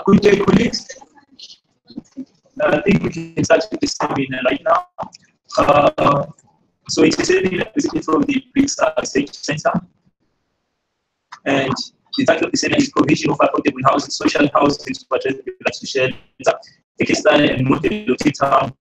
Good day, colleagues. I think we can start with the seminar right now. So it's a seminar basically from the BRICS Research Center. And the title of the seminar is Provision of Affordable Housing, Social Housing to Address the Social a case study and model of T-Town,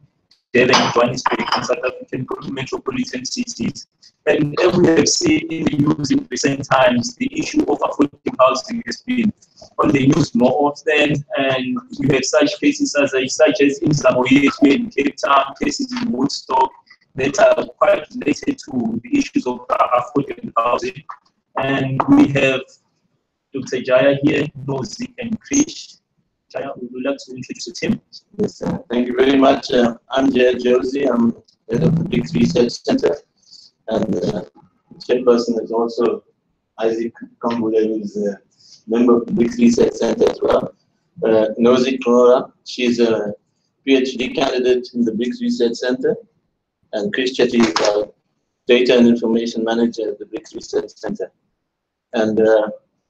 Durban, Johannesburg, and South African metropolitan cities. And as we have seen in the news in recent times, the issue of affordable housing has been on the news more often, and we have such cases such as in Samoyed, in Cape Town, cases in Woodstock that are quite related to the issues of affordable housing. And we have Dr. Jaya here, Nozi and Krish. Jaya, would you like to introduce the team? Yes, thank you very much. I'm Jaya Josie. I'm head of the BRICS Research Center. And the chairperson is also Isaac Kambule, who is a member of the BRICS Research Center as well. Nozi Knora, she's a PhD candidate in the BRICS Research Center. And Chris Chetty is our Data and Information Manager at the BRICS Research Center. And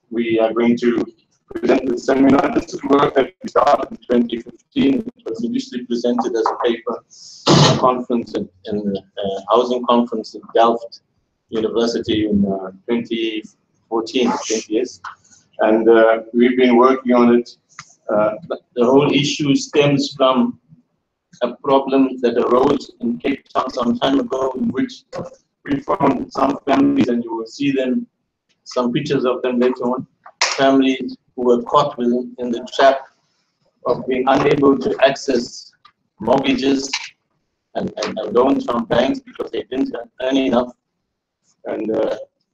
we are going to present the seminar. This is work that we started in 2015. It was initially presented as a paper at a conference in a housing conference in Delft University in 2014, I think, yes. And we've been working on it. The whole issue stems from a problem that arose in Cape Town some time ago, in which we found some families, and you will see them, some pictures of them later on, families who were caught in the trap of being unable to access mortgages and loans from banks because they didn't earn enough, and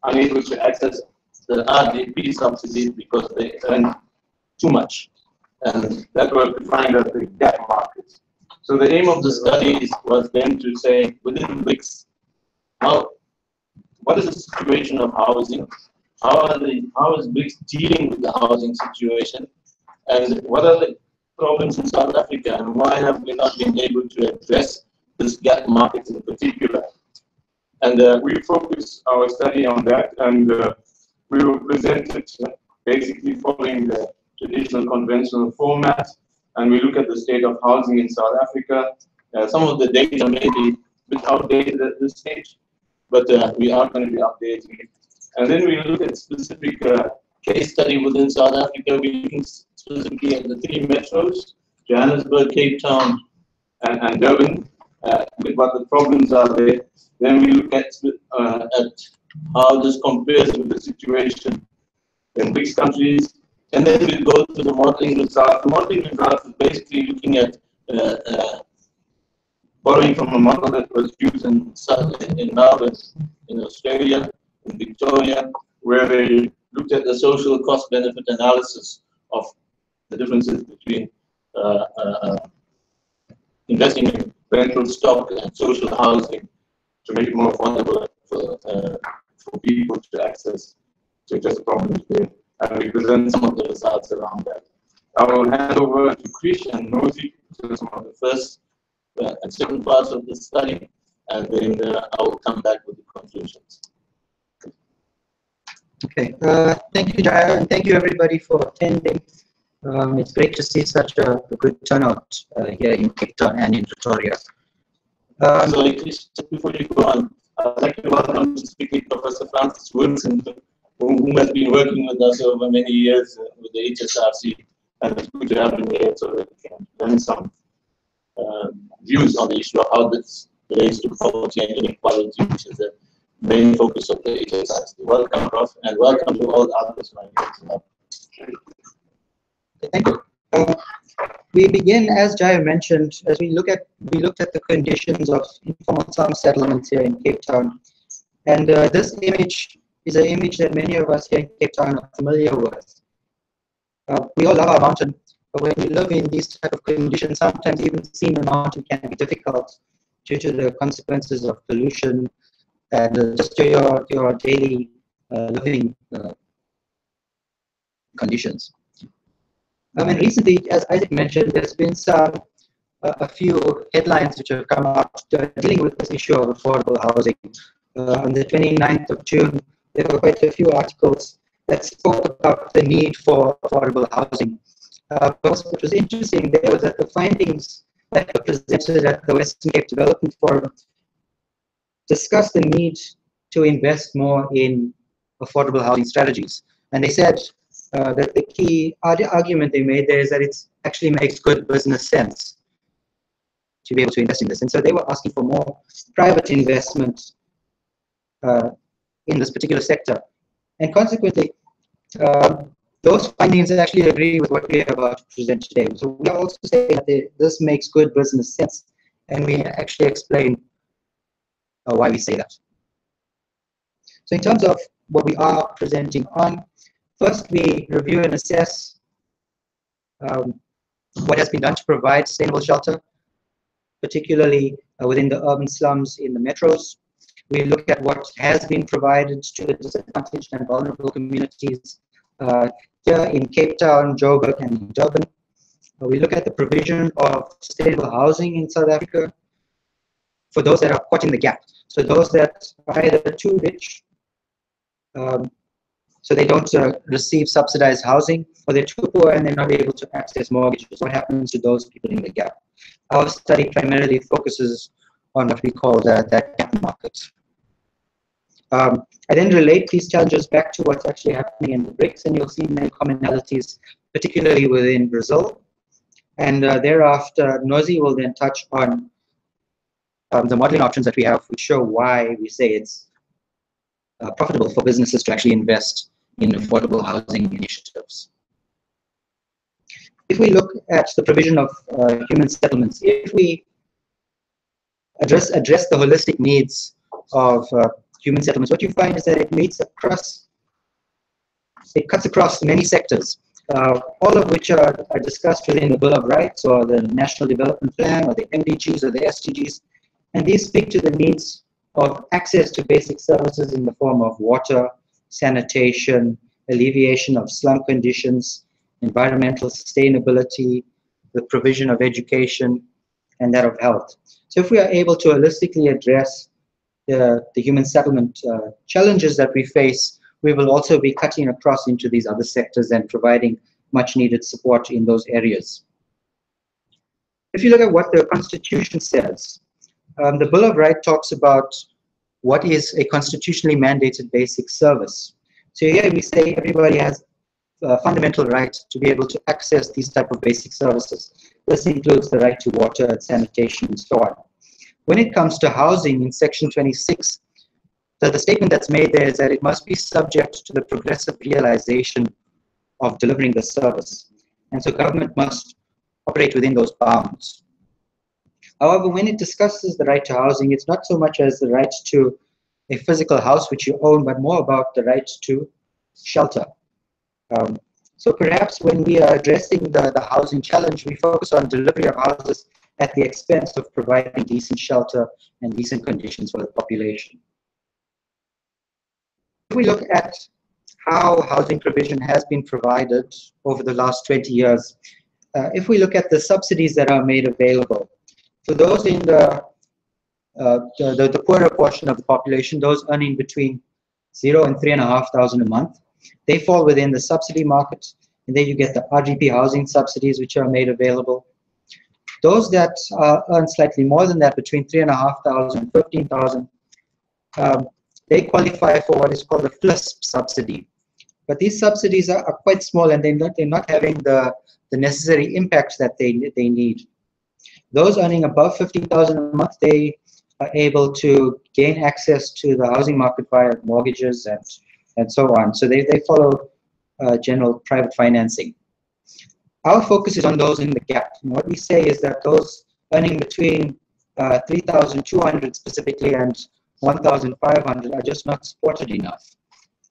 unable to access the RDP subsidies because they earned too much. And that was defined as the gap market. So the aim of the study was then to say, within BRICS, what is the situation of housing? How is BRICS dealing with the housing situation? And what are the problems in South Africa? And why have we not been able to address this gap market in particular? And we focus our study on that, and we will present it basically following the traditional conventional format. And we look at the state of housing in South Africa. Some of the data may be a bit outdated at this stage, but we are going to be updating it. And then we look at specific case study within South Africa. We're looking specifically at the three metros, Johannesburg, Cape Town, and Durban, what the problems are there. Then we look at how this compares with the situation in BRICS countries. And then we go to the modeling results. The modeling results is basically looking at borrowing from a model that was used in Melbourne, in Australia, in Victoria, where they looked at the social cost-benefit analysis of the differences between investing in rental stock and social housing to make it more affordable for people to access to address the problems there. And we present some of the results around that. I will hand over to Krish and Nozi to some of the first and second parts of the study, and then I will come back with the conclusions. Okay, thank you, Jaya, and thank you everybody for attending. It's great to see such a good turnout here in Cape Town and in Pretoria. So, Krish, just before you go on, I'd like to welcome to speaking Professor Francis Wilson, who has been working with us over many years with the HSRC, and it's good to have him here so that we can learn some views on the issue of how this relates to poverty and inequality, which is the main focus of the HSRC. Welcome, Prof, and welcome to all others who are here tonight. Thank you. We begin, as Jaya mentioned, as we looked at the conditions of informal slum settlements here in Cape Town, and this image is an image that many of us here in Cape Town are familiar with. We all love our mountain, but when you live in these type of conditions, sometimes even seeing the mountain can be difficult due to the consequences of pollution and just your daily living conditions. And recently, as Isaac mentioned, there's been a few headlines which have come out dealing with this issue of affordable housing. On the 29th of June, there were quite a few articles that spoke about the need for affordable housing. But what was interesting there was that the findings that were presented at the Western Cape Development Forum discussed the need to invest more in affordable housing strategies. And they said that the key argument they made there is that it actually makes good business sense to be able to invest in this. And so they were asking for more private investment in this particular sector. And consequently, those findings actually agree with what we are about to present today. So we are also saying that this makes good business sense, and we actually explain why we say that. So in terms of what we are presenting on, first we review and assess what has been done to provide sustainable shelter, particularly within the urban slums in the metros. We look at what has been provided to the disadvantaged and vulnerable communities here in Cape Town, Joburg, and Durban. We look at the provision of sustainable housing in South Africa for those that are caught in the gap. So those that are either too rich, so they don't receive subsidized housing, or they're too poor and they're not able to access mortgages. What happens to those people in the gap? Our study primarily focuses on what we call that gap market. I then relate these challenges back to what's actually happening in the BRICS, and you'll see many commonalities, particularly within Brazil. And thereafter, Nozi will then touch on the modeling options that we have, which show why we say it's profitable for businesses to actually invest in affordable housing initiatives. If we look at the provision of human settlements, if we address the holistic needs of human settlements, what you find is that it cuts across many sectors, all of which are discussed within the Bill of Rights or the National Development Plan or the MDGs or the SDGs, and these speak to the needs of access to basic services in the form of water, sanitation, alleviation of slum conditions, environmental sustainability, the provision of education, and that of health. So if we are able to holistically address the human settlement challenges that we face, we will also be cutting across into these other sectors and providing much needed support in those areas. If you look at what the Constitution says, the Bill of Rights talks about what is a constitutionally mandated basic service. So here we say everybody has a fundamental right to be able to access these type of basic services. This includes the right to water and sanitation and so on. When it comes to housing in Section 26, the statement that's made there is that it must be subject to the progressive realization of delivering the service. And so government must operate within those bounds. However, when it discusses the right to housing, it's not so much as the right to a physical house which you own, but more about the right to shelter. So perhaps when we are addressing the housing challenge, we focus on delivery of houses at the expense of providing decent shelter and decent conditions for the population. If we look at how housing provision has been provided over the last 20 years, if we look at the subsidies that are made available, for those in the poorer portion of the population, those earning between 0 and 3,500 a month, they fall within the subsidy market, and then you get the RGP housing subsidies which are made available. Those that earn slightly more than that, between 3,500 and 15,000, they qualify for what is called a FLISP subsidy. But these subsidies are quite small, and they're not having the necessary impact that they need. Those earning above 15,000 a month, they are able to gain access to the housing market via mortgages and so on. So they follow general private financing. Our focus is on those in the gap. And what we say is that those earning between 3,200 specifically and 1,500 are just not supported enough.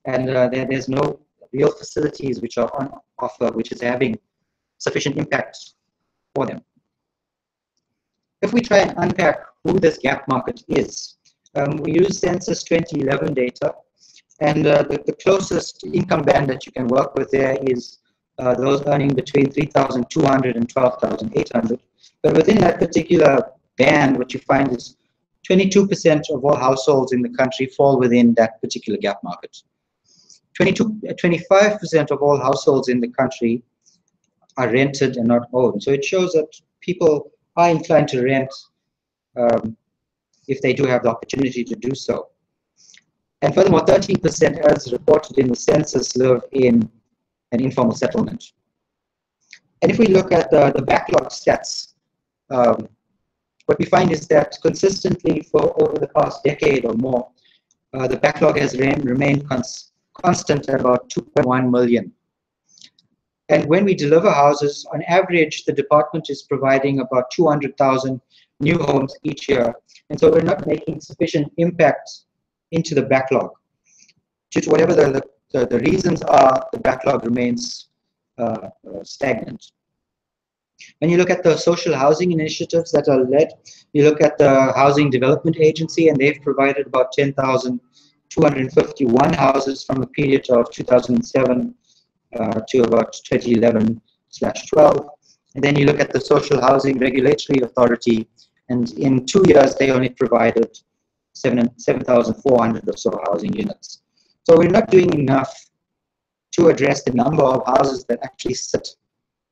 And there's no real facilities which are on offer, which is having sufficient impact for them. If we try and unpack who this gap market is, we use Census 2011 data, and the closest income band that you can work with there is those earning between 3,200 and 12,800. But within that particular band, what you find is 22% of all households in the country fall within that particular gap market. 25% of all households in the country are rented and not owned. So it shows that people are inclined to rent if they do have the opportunity to do so. And furthermore, 13%, as reported in the census, live in an informal settlement. And if we look at the backlog stats, what we find is that consistently for over the past decade or more, the backlog has remained constant at about 2.1 million. And when we deliver houses, on average, the department is providing about 200,000 new homes each year. And so we're not making sufficient impact into the backlog. Due to whatever the reasons are, the backlog remains stagnant. When you look at the social housing initiatives that are led, you look at the Housing Development Agency, and they've provided about 10,251 houses from a period of 2007 to about 2011/12. And then you look at the Social Housing Regulatory Authority, and in 2 years, they only provided 7,400 or so housing units. So we're not doing enough to address the number of houses that actually sit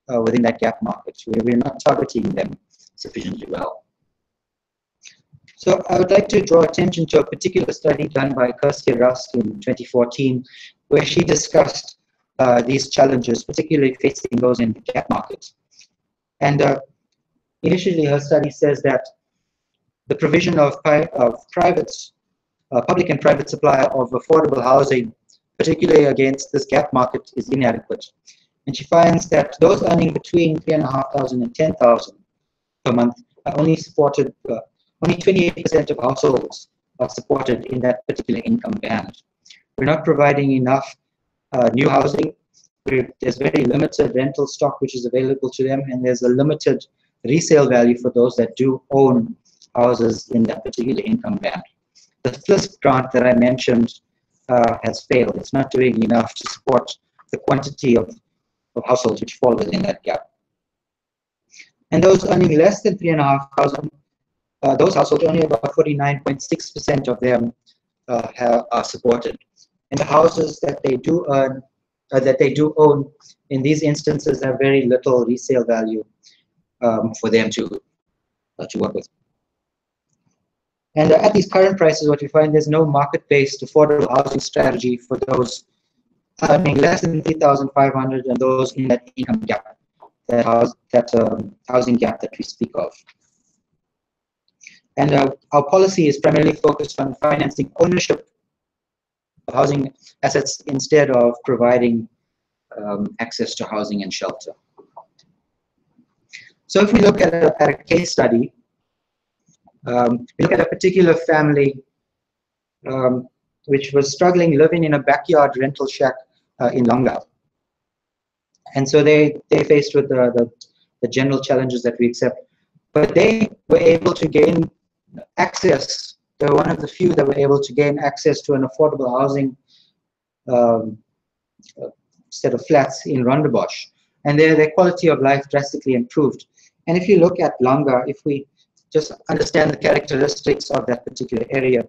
within that gap market. We're not targeting them sufficiently well. So I would like to draw attention to a particular study done by Kirsty Rusk in 2014, where she discussed these challenges, particularly facing those in the gap market. And initially, her study says that the provision of public and private supply of affordable housing, particularly against this gap market, is inadequate. And she finds that those earning between 3,500 and 10,000 per month are only supported, only 28% of households are supported in that particular income band. We're not providing enough new housing. There's very limited rental stock which is available to them, and there's a limited resale value for those that do own houses in that particular income band. The FLISP grant that I mentioned has failed. It's not doing enough to support the quantity of households which fall within that gap. And those earning less than 3,500, those households, only about 49.6% of them are supported. And the houses that they do earn, that they do own, in these instances have very little resale value for them to work with. And at these current prices, what we find, there's no market-based affordable housing strategy for those earning less than 3,500 and those in that income gap, that housing gap that we speak of. And our policy is primarily focused on financing ownership of housing assets instead of providing access to housing and shelter. So if we look at a case study, We look at a particular family which was struggling living in a backyard rental shack in Langa. And so they faced with the general challenges that we accept. But they were able to gain access. They were one of the few that were able to gain access to an affordable housing set of flats in Rondebosch. And their quality of life drastically improved. And if you look at Langa, if we just understand the characteristics of that particular area,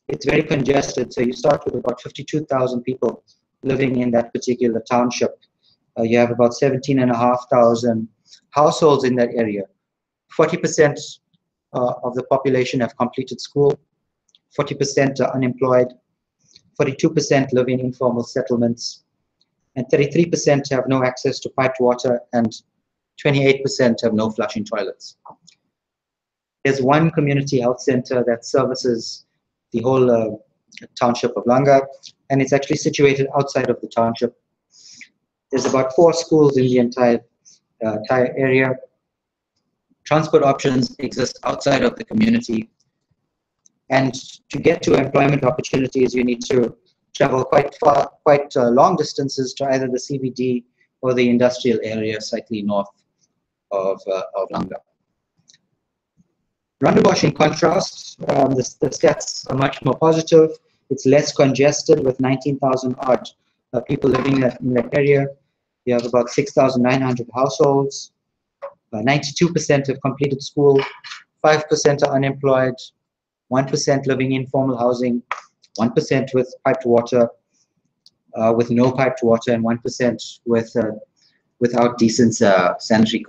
it's very congested. So you start with about 52,000 people living in that particular township. You have about 17,500 households in that area. 40% of the population have completed school. 40% are unemployed. 42% live in informal settlements. And 33% have no access to piped water, and 28% have no flushing toilets. There's one community health center that services the whole township of Langa, and it's actually situated outside of the township. There's about 4 schools in the entire area. Transport options exist outside of the community. And to get to employment opportunities, you need to travel quite long distances to either the CBD or the industrial area slightly north of Langa. Rondebosch, in contrast, the stats are much more positive. It's less congested with 19,000 odd people living in that area. You have about 6,900 households. 92% have completed school. 5% are unemployed. 1% living in informal housing. 1% with piped water, with no piped water, and 1% without decent sanitary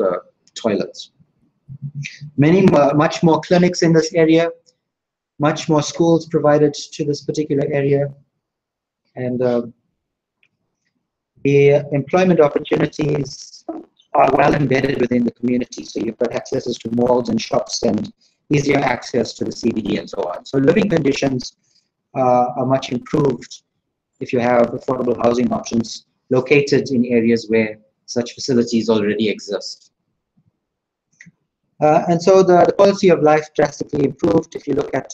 toilets. Much more clinics in this area, much more schools provided to this particular area, and the employment opportunities are well embedded within the community. So you've got accesses to malls and shops and easier access to the CBD and so on. So living conditions are much improved if you have affordable housing options located in areas where such facilities already exist. And so the quality of life drastically improved if you look at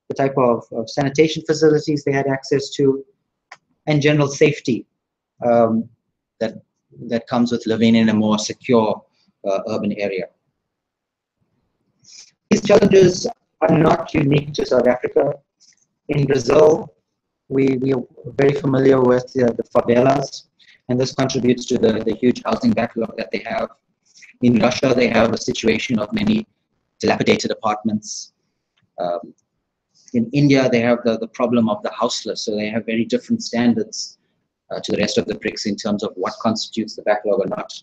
the type of sanitation facilities they had access to, and general safety that comes with living in a more secure urban area. These challenges are not unique to South Africa. In Brazil, we are very familiar with the favelas, and this contributes to the huge housing backlog that they have. In Russia, they have a situation of many dilapidated apartments. In India, they have the problem of the houseless, so they have very different standards to the rest of the BRICS in terms of what constitutes the backlog or not.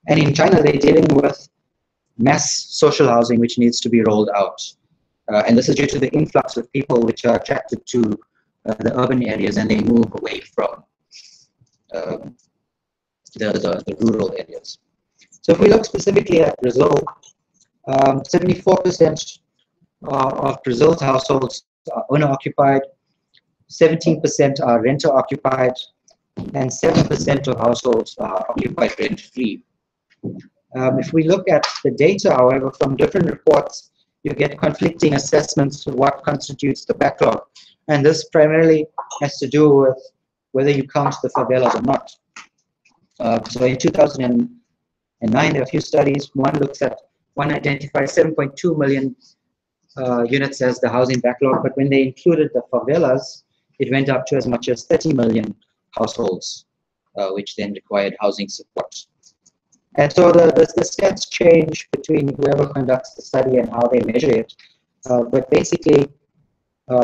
And in China, they're dealing with mass social housing, which needs to be rolled out. And this is due to the influx of people which are attracted to the urban areas, and they move away from the rural areas. So if we look specifically at Brazil, 74% of Brazil's households are owner-occupied, 17% are renter-occupied, and 7% of households are occupied rent-free. If we look at the data, however, from different reports, you get conflicting assessments of what constitutes the backlog. And this primarily has to do with whether you count the favelas or not. So in 2009, there are a few studies. One identifies 7.2 million units as the housing backlog, but when they included the favelas, it went up to as much as 30 million households, which then required housing support. And so the stats change between whoever conducts the study and how they measure it, but basically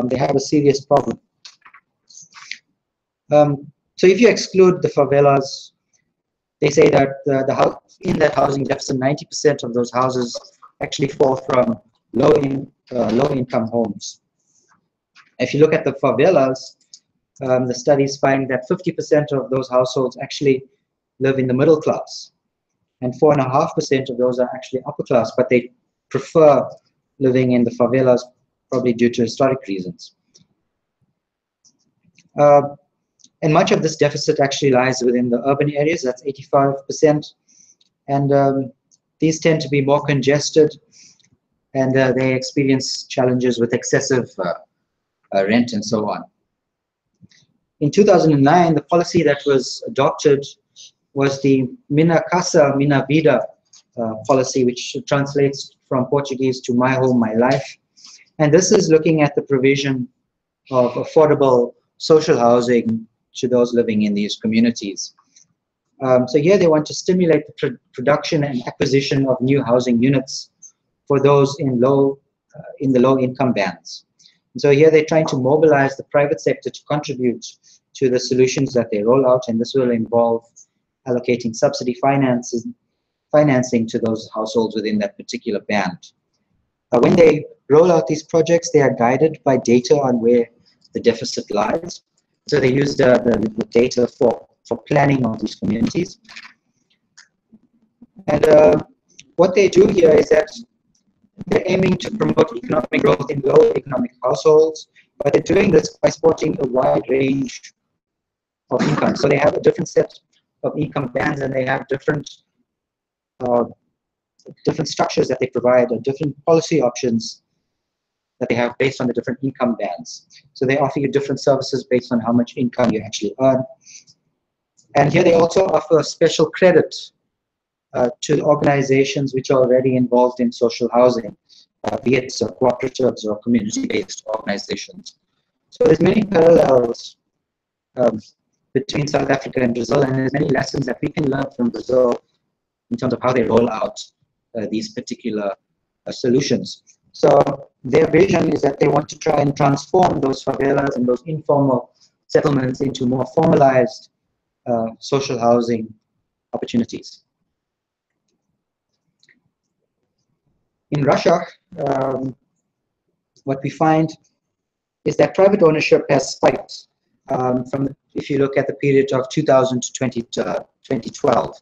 they have a serious problem. So if you exclude the favelas, they say that in that housing deficit, 90% of those houses actually fall from low-income homes. If you look at the favelas, the studies find that 50% of those households actually live in the middle class, and 4.5% of those are actually upper class, but they prefer living in the favelas, probably due to historic reasons. And much of this deficit actually lies within the urban areas, that's 85%. And these tend to be more congested. and they experience challenges with excessive rent and so on. In 2009, the policy that was adopted was the Mina Casa, Mina Vida policy, which translates from Portuguese to My Home, My Life. And this is looking at the provision of affordable social housing to those living in these communities. So here they want to stimulate the production and acquisition of new housing units for those in the low income bands. And so here they're trying to mobilize the private sector to contribute to the solutions that they roll out, and this will involve allocating subsidy financing to those households within that particular band. When they roll out these projects, they are guided by data on where the deficit lies. So they use the data for planning of these communities. And what they do here is that they're aiming to promote economic growth in low economic households, but they're doing this by supporting a wide range of income. So they have a different set of income bands, and they have different structures that they provide, or different policy options that they have based on the different income bands. So they offer you different services based on how much income you actually earn. And here they also offer special credit to organizations which are already involved in social housing, be it cooperatives or community-based organizations. So there's many parallels between South Africa and Brazil, and there's many lessons that we can learn from Brazil in terms of how they roll out these particular solutions. So their vision is that they want to try and transform those favelas and those informal settlements into more formalized social housing opportunities. In Russia, what we find is that private ownership has spiked if you look at the period of 2000 to 2012.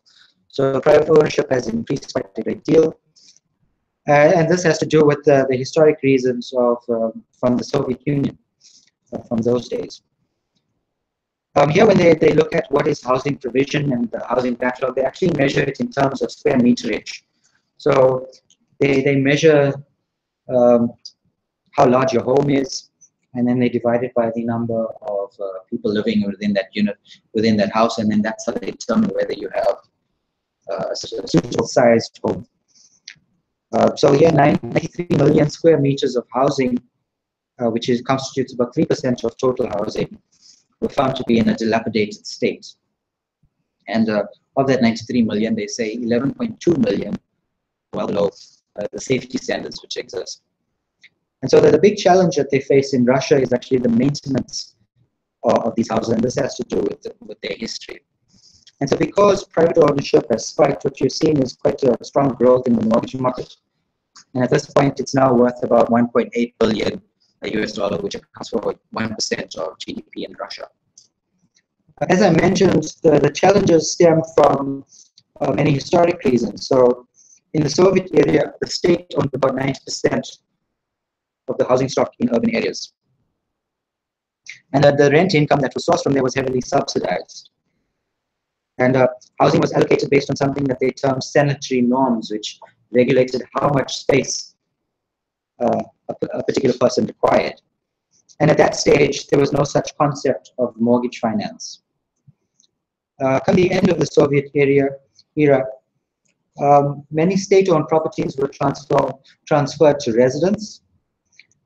So private ownership has increased quite a great deal. And this has to do with the historic reasons of from the Soviet Union, from those days. Here, when they look at what is housing provision and the housing backlog, they actually measure it in terms of square meterage. So they measure how large your home is, and then they divide it by the number of people living within that unit, within that house, and then that's how they determine whether you have a suitable sized home. So here, 93 million square meters of housing, which constitutes about 3% of total housing, were found to be in a dilapidated state. And of that 93 million, they say 11.2 million well below the safety standards which exist. And so the big challenge that they face in Russia is actually the maintenance of these houses, and this has to do with their history. And so because private ownership has spiked, what you're seeing is quite a strong growth in the mortgage market. And at this point, it's now worth about 1.8 billion US dollar, which accounts for 1% of GDP in Russia. As I mentioned, the challenges stem from many historic reasons. So in the Soviet area, the state owned about 90% of the housing stock in urban areas. And the rent income that was sourced from there was heavily subsidized. And housing was allocated based on something that they termed sanitary norms, which regulated how much space a particular person required. And at that stage, there was no such concept of mortgage finance. Come the end of the Soviet era, many state-owned properties were transferred to residents.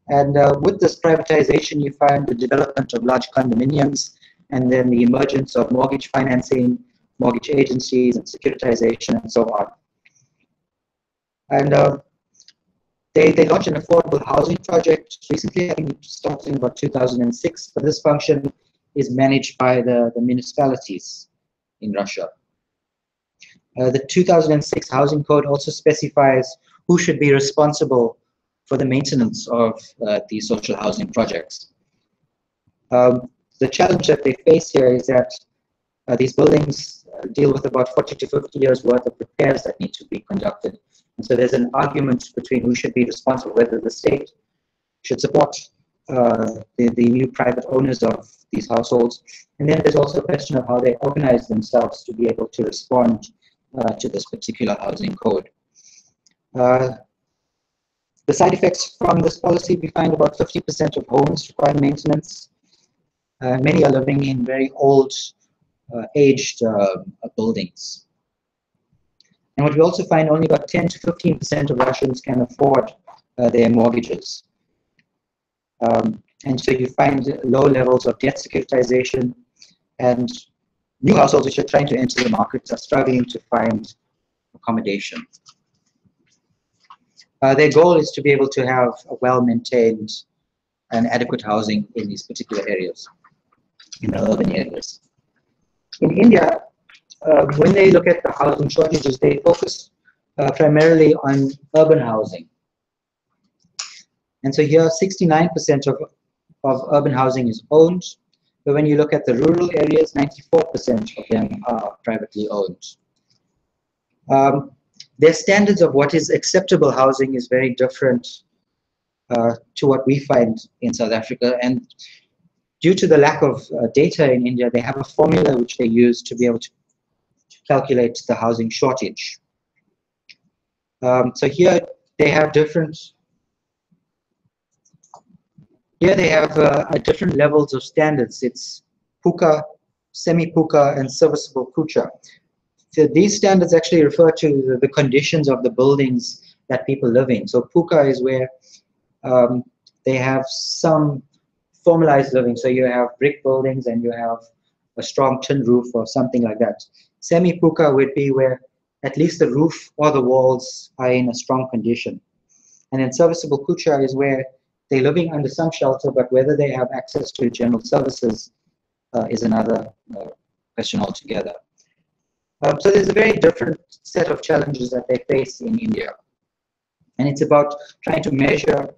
And with this privatization, you find the development of large condominiums, and then the emergence of mortgage financing, mortgage agencies, and securitization, and so on. And they launched an affordable housing project recently. I think it started in about 2006, but this function is managed by the municipalities in Russia. The 2006 Housing Code also specifies who should be responsible for the maintenance of these social housing projects. The challenge that they face here is that these buildings deal with about 40 to 50 years worth of repairs that need to be conducted. And so there's an argument between who should be responsible, whether the state should support the new private owners of these households. And then there's also a question of how they organize themselves to be able to respond to this particular housing code. The side effects from this policy, we find about 50% of homes require maintenance. Many are living in very old, aged buildings. And what we also find, only about 10 to 15% of Russians can afford their mortgages. And so you find low levels of debt securitization, and new households which are trying to enter the market are struggling to find accommodation. Their goal is to be able to have a well-maintained and adequate housing in these particular areas, in the urban areas. In India, when they look at the housing shortages, they focus primarily on urban housing. And so here, 69% of urban housing is owned, but when you look at the rural areas, 94% of them are privately owned. Their standards of what is acceptable housing is very different to what we find in South Africa. And due to the lack of data in India, they have a formula which they use to be able to calculate the housing shortage. So here they have different different levels of standards. It's puka, semi-puka, and serviceable kucha. So these standards actually refer to the conditions of the buildings that people live in. So puka is where they have some formalized living. So you have brick buildings and you have a strong tin roof or something like that. Semi-puka would be where at least the roof or the walls are in a strong condition. And then serviceable kucha is where they're living under some shelter, but whether they have access to general services is another question altogether. So there's a very different set of challenges that they face in India. And it's about trying to measure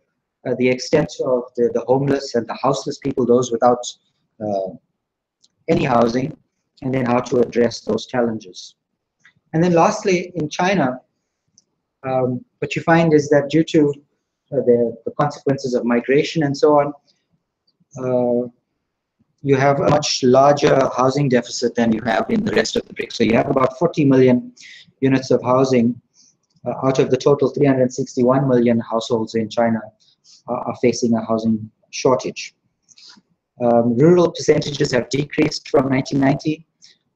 the extent of the homeless and the houseless people, those without any housing, and then how to address those challenges. And then lastly, in China, what you find is that due to the consequences of migration and so on, you have a much larger housing deficit than you have in the rest of the BRICS. So you have about 40 million units of housing out of the total 361 million households in China are facing a housing shortage. Rural percentages have decreased from 1990.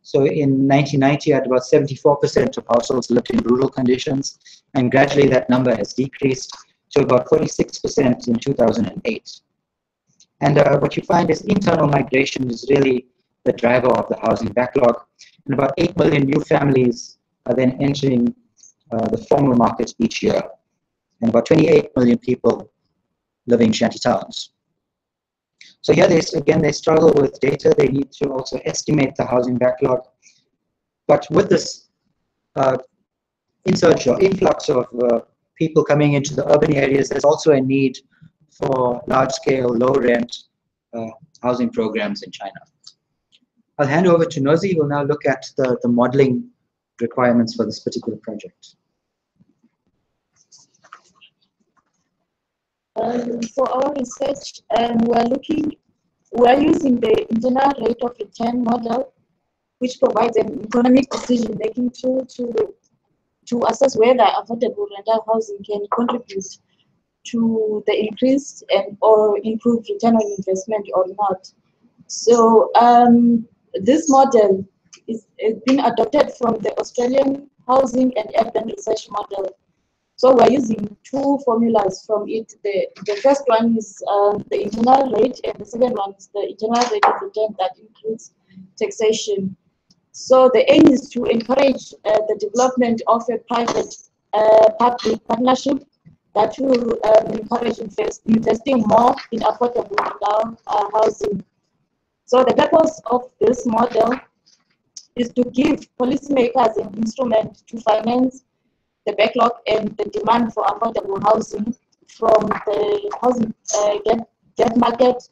So in 1990, at about 74% of households lived in rural conditions, and gradually that number has decreased to about 46% in 2008. And what you find is internal migration is really the driver of the housing backlog. And about 8 million new families are then entering the formal market each year. And about 28 million people living in shanty towns. So here, they struggle with data. They need to also estimate the housing backlog. But with this insurge or influx of people coming into the urban areas, there's also a need for large-scale, low-rent housing programs in China. I'll hand over to Nozi, who will now look at the modeling requirements for this particular project. For our research, we're using the internal rate of return model, which provides an economic decision-making tool to assess whether affordable rental housing can contribute to the increased or improved return on investment or not. So this model is been adopted from the Australian Housing and Urban Research Model. So we're using two formulas from it. The first one is the internal rate, and the second one is the internal rate of return that includes taxation. So the aim is to encourage the development of a private-public partnership that will encourage investing more in affordable rental housing. So the purpose of this model is to give policymakers an instrument to finance the backlog and the demand for affordable housing from the housing gap market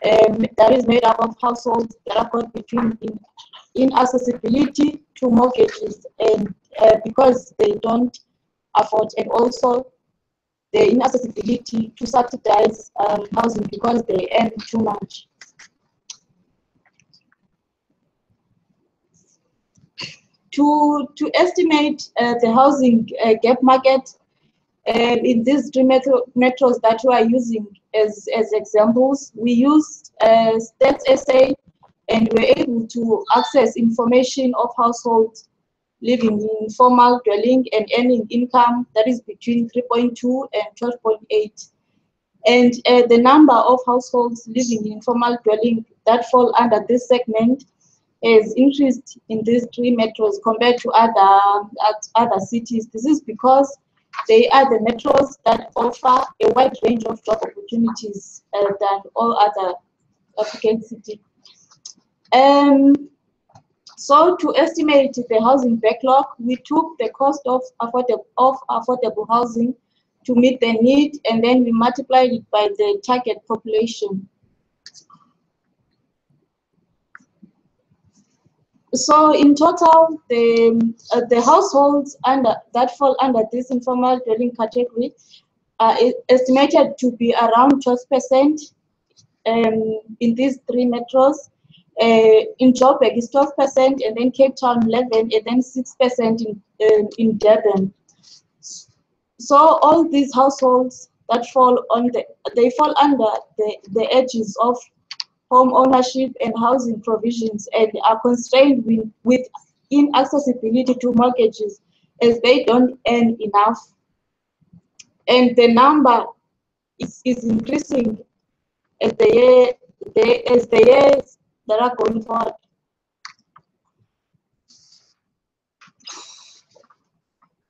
that is made up of households that are caught between inaccessibility to mortgages and because they don't afford, and also the inaccessibility to subsidized housing because they earn too much. To estimate the housing gap market, In these three metros that we are using as examples, we used Stats SA, and we're able to access information of households living in formal dwelling and earning income that is between 3.2 and 12.8. And the number of households living in informal dwelling that fall under this segment has increased in these three metros compared to other cities. This is because they are the metros that offer a wide range of job opportunities than all other African cities. So to estimate the housing backlog, we took the cost of affordable housing to meet the need, and then we multiplied it by the target population. So in total, the households that fall under this informal dwelling category are estimated to be around 12% in these three metros. In Joburg is 12%, and then Cape Town 11%, and then 6% in Durban. So all these households that fall under the edges of home ownership and housing provisions, and are constrained with inaccessibility to mortgages as they don't earn enough. And the number is increasing as the years that are going forward.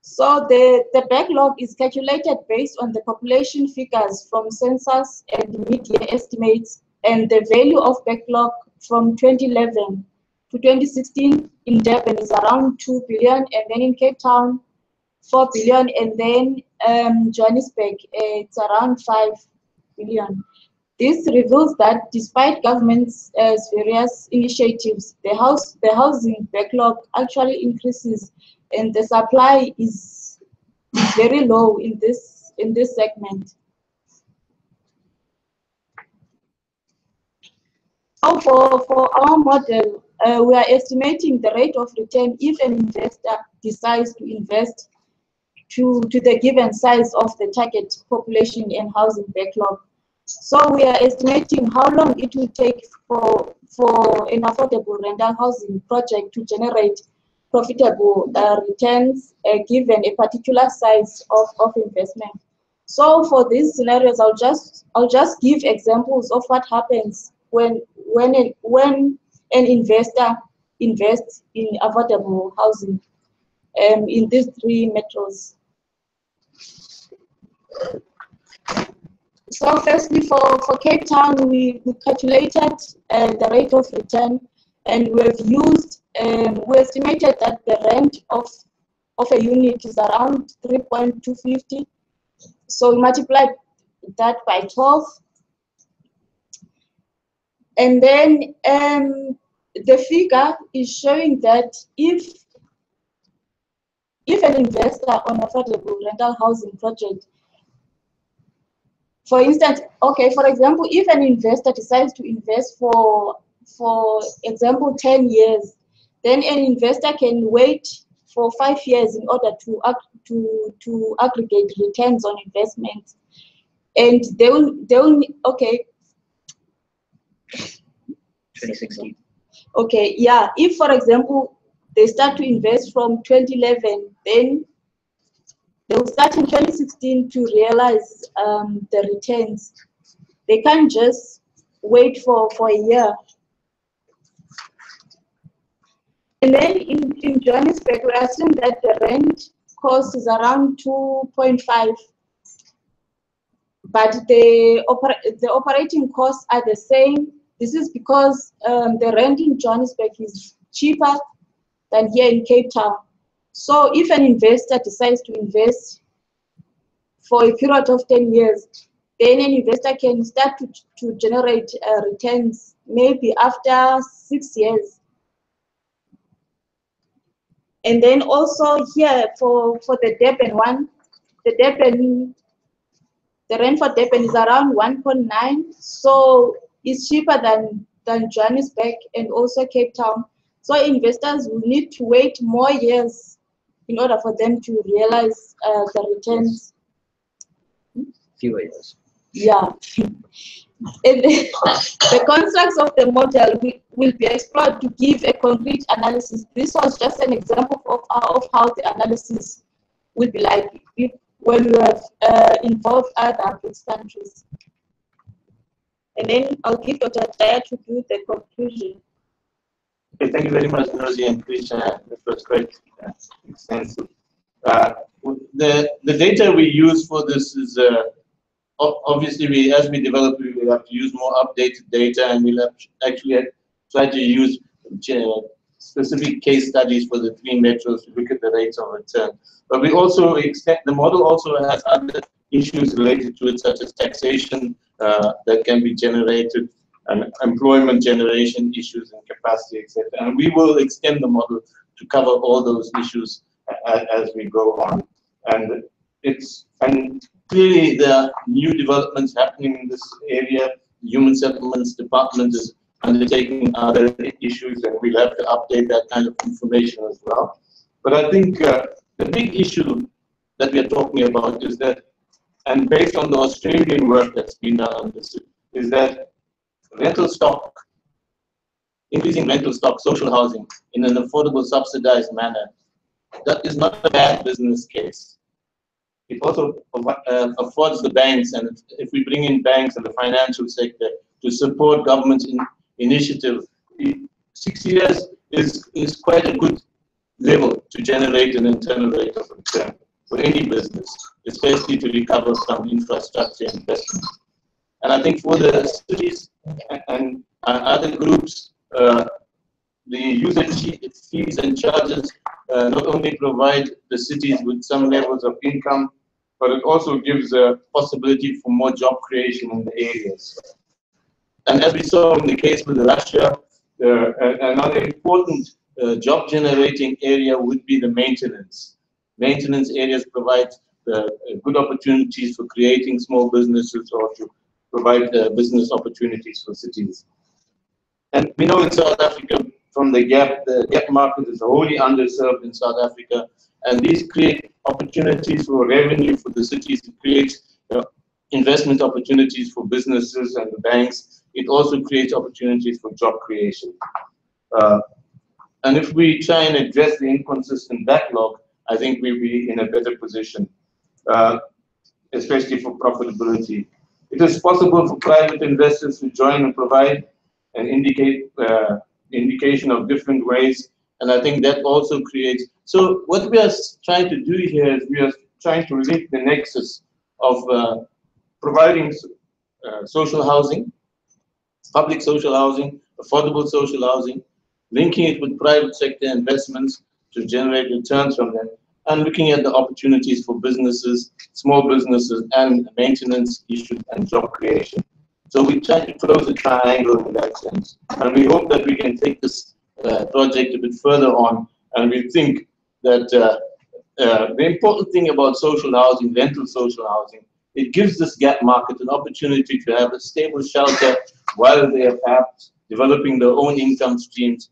So the backlog is calculated based on the population figures from census and mid-year estimates, and the value of backlog from 2011 to 2016 in Durban is around 2 billion, and then in Cape Town 4 billion, and then Johannesburg it's around 5 billion. This reveals that despite government's various initiatives, the housing backlog actually increases, and the supply is very low in this segment. So for our model, we are estimating the rate of return if an investor decides to invest to the given size of the target population and housing backlog. So we are estimating how long it will take for an affordable rental housing project to generate profitable returns given a particular size of investment. So for these scenarios, I'll just give examples of what happens when an investor invests in affordable housing in these three metros. So firstly, for Cape Town, we calculated the rate of return, and we've used, we estimated that the rent of a unit is around 3.250. So we multiplied that by 12. And then the figure is showing that if an investor on affordable rental housing project, for instance, okay, for example, if an investor decides to invest for example 10 years, then an investor can wait for 5 years in order to aggregate returns on investments, and they will okay. 2016. Okay, yeah. If, for example, they start to invest from 2011, then they will start in 2016 to realize the returns. They can't just wait for a year. And then in Johannesburg, we assume that the rent cost is around 2.5, but the operating costs are the same. This is because the rent in Johannesburg is cheaper than here in Cape Town. So if an investor decides to invest for a period of 10 years, then an investor can start to generate returns maybe after 6 years. And then also here for the Durban one, the rent for Durban is around 1.9, so it's cheaper than Johannesburg and also Cape Town. So investors will need to wait more years in order for them to realize the returns. fewer years. Yeah. And the constructs of the model will be explored to give a concrete analysis. This was just an example of how the analysis will be like when you have involved other BRICS countries. And then I'll give Dr. Jaya to do the conclusion. Okay, thank you very much, Rosie and Krishna. That was quite extensive. The data we use for this is obviously as we develop, we will have to use more updated data, and we'll have actually try to use specific case studies for the 3 metros to look at the rates of return. But we also extend, the model also has other issues related to it, such as taxation that can be generated, and employment generation issues and capacity, etc. And we will extend the model to cover all those issues as we go on. And clearly there are new developments happening in this area. The Human Settlements Department is undertaking other issues, and we'll have to update that kind of information as well. But I think the big issue that we are talking about is that, and based on the Australian work that's been done on this, is that rental stock, increasing rental stock, social housing in an affordable, subsidized manner, that is not a bad business case. It also affords the banks, and if we bring in banks and the financial sector to support government initiative, 6 years is quite a good level to generate an internal rate of return for any business, especially to recover from infrastructure investment. And I think for the cities and other groups, the usage fees and charges not only provide the cities with some levels of income, but it also gives a possibility for more job creation in the areas. And as we saw in the case with Russia, another important job generating area would be the maintenance. Maintenance areas provide good opportunities for creating small businesses or to provide business opportunities for cities. And we know in South Africa, from the gap market is wholly underserved in South Africa, and these create opportunities for revenue for the cities. It creates investment opportunities for businesses and the banks. It also creates opportunities for job creation. And if we try and address the inconsistent backlog, I think we'll be in a better position, especially for profitability. It is possible for private investors to join and provide an indication of different ways, and I think that also creates. So what we are trying to do here is we are trying to link the nexus of providing social housing, public social housing, affordable social housing, linking it with private sector investments to generate returns from them, and looking at the opportunities for businesses, small businesses, and maintenance issues and job creation. So we try to close the triangle in that sense. And we hope that we can take this project a bit further on. And we think that the important thing about social housing, rental social housing, it gives this gap market an opportunity to have a stable shelter while they are perhaps developing their own income streams,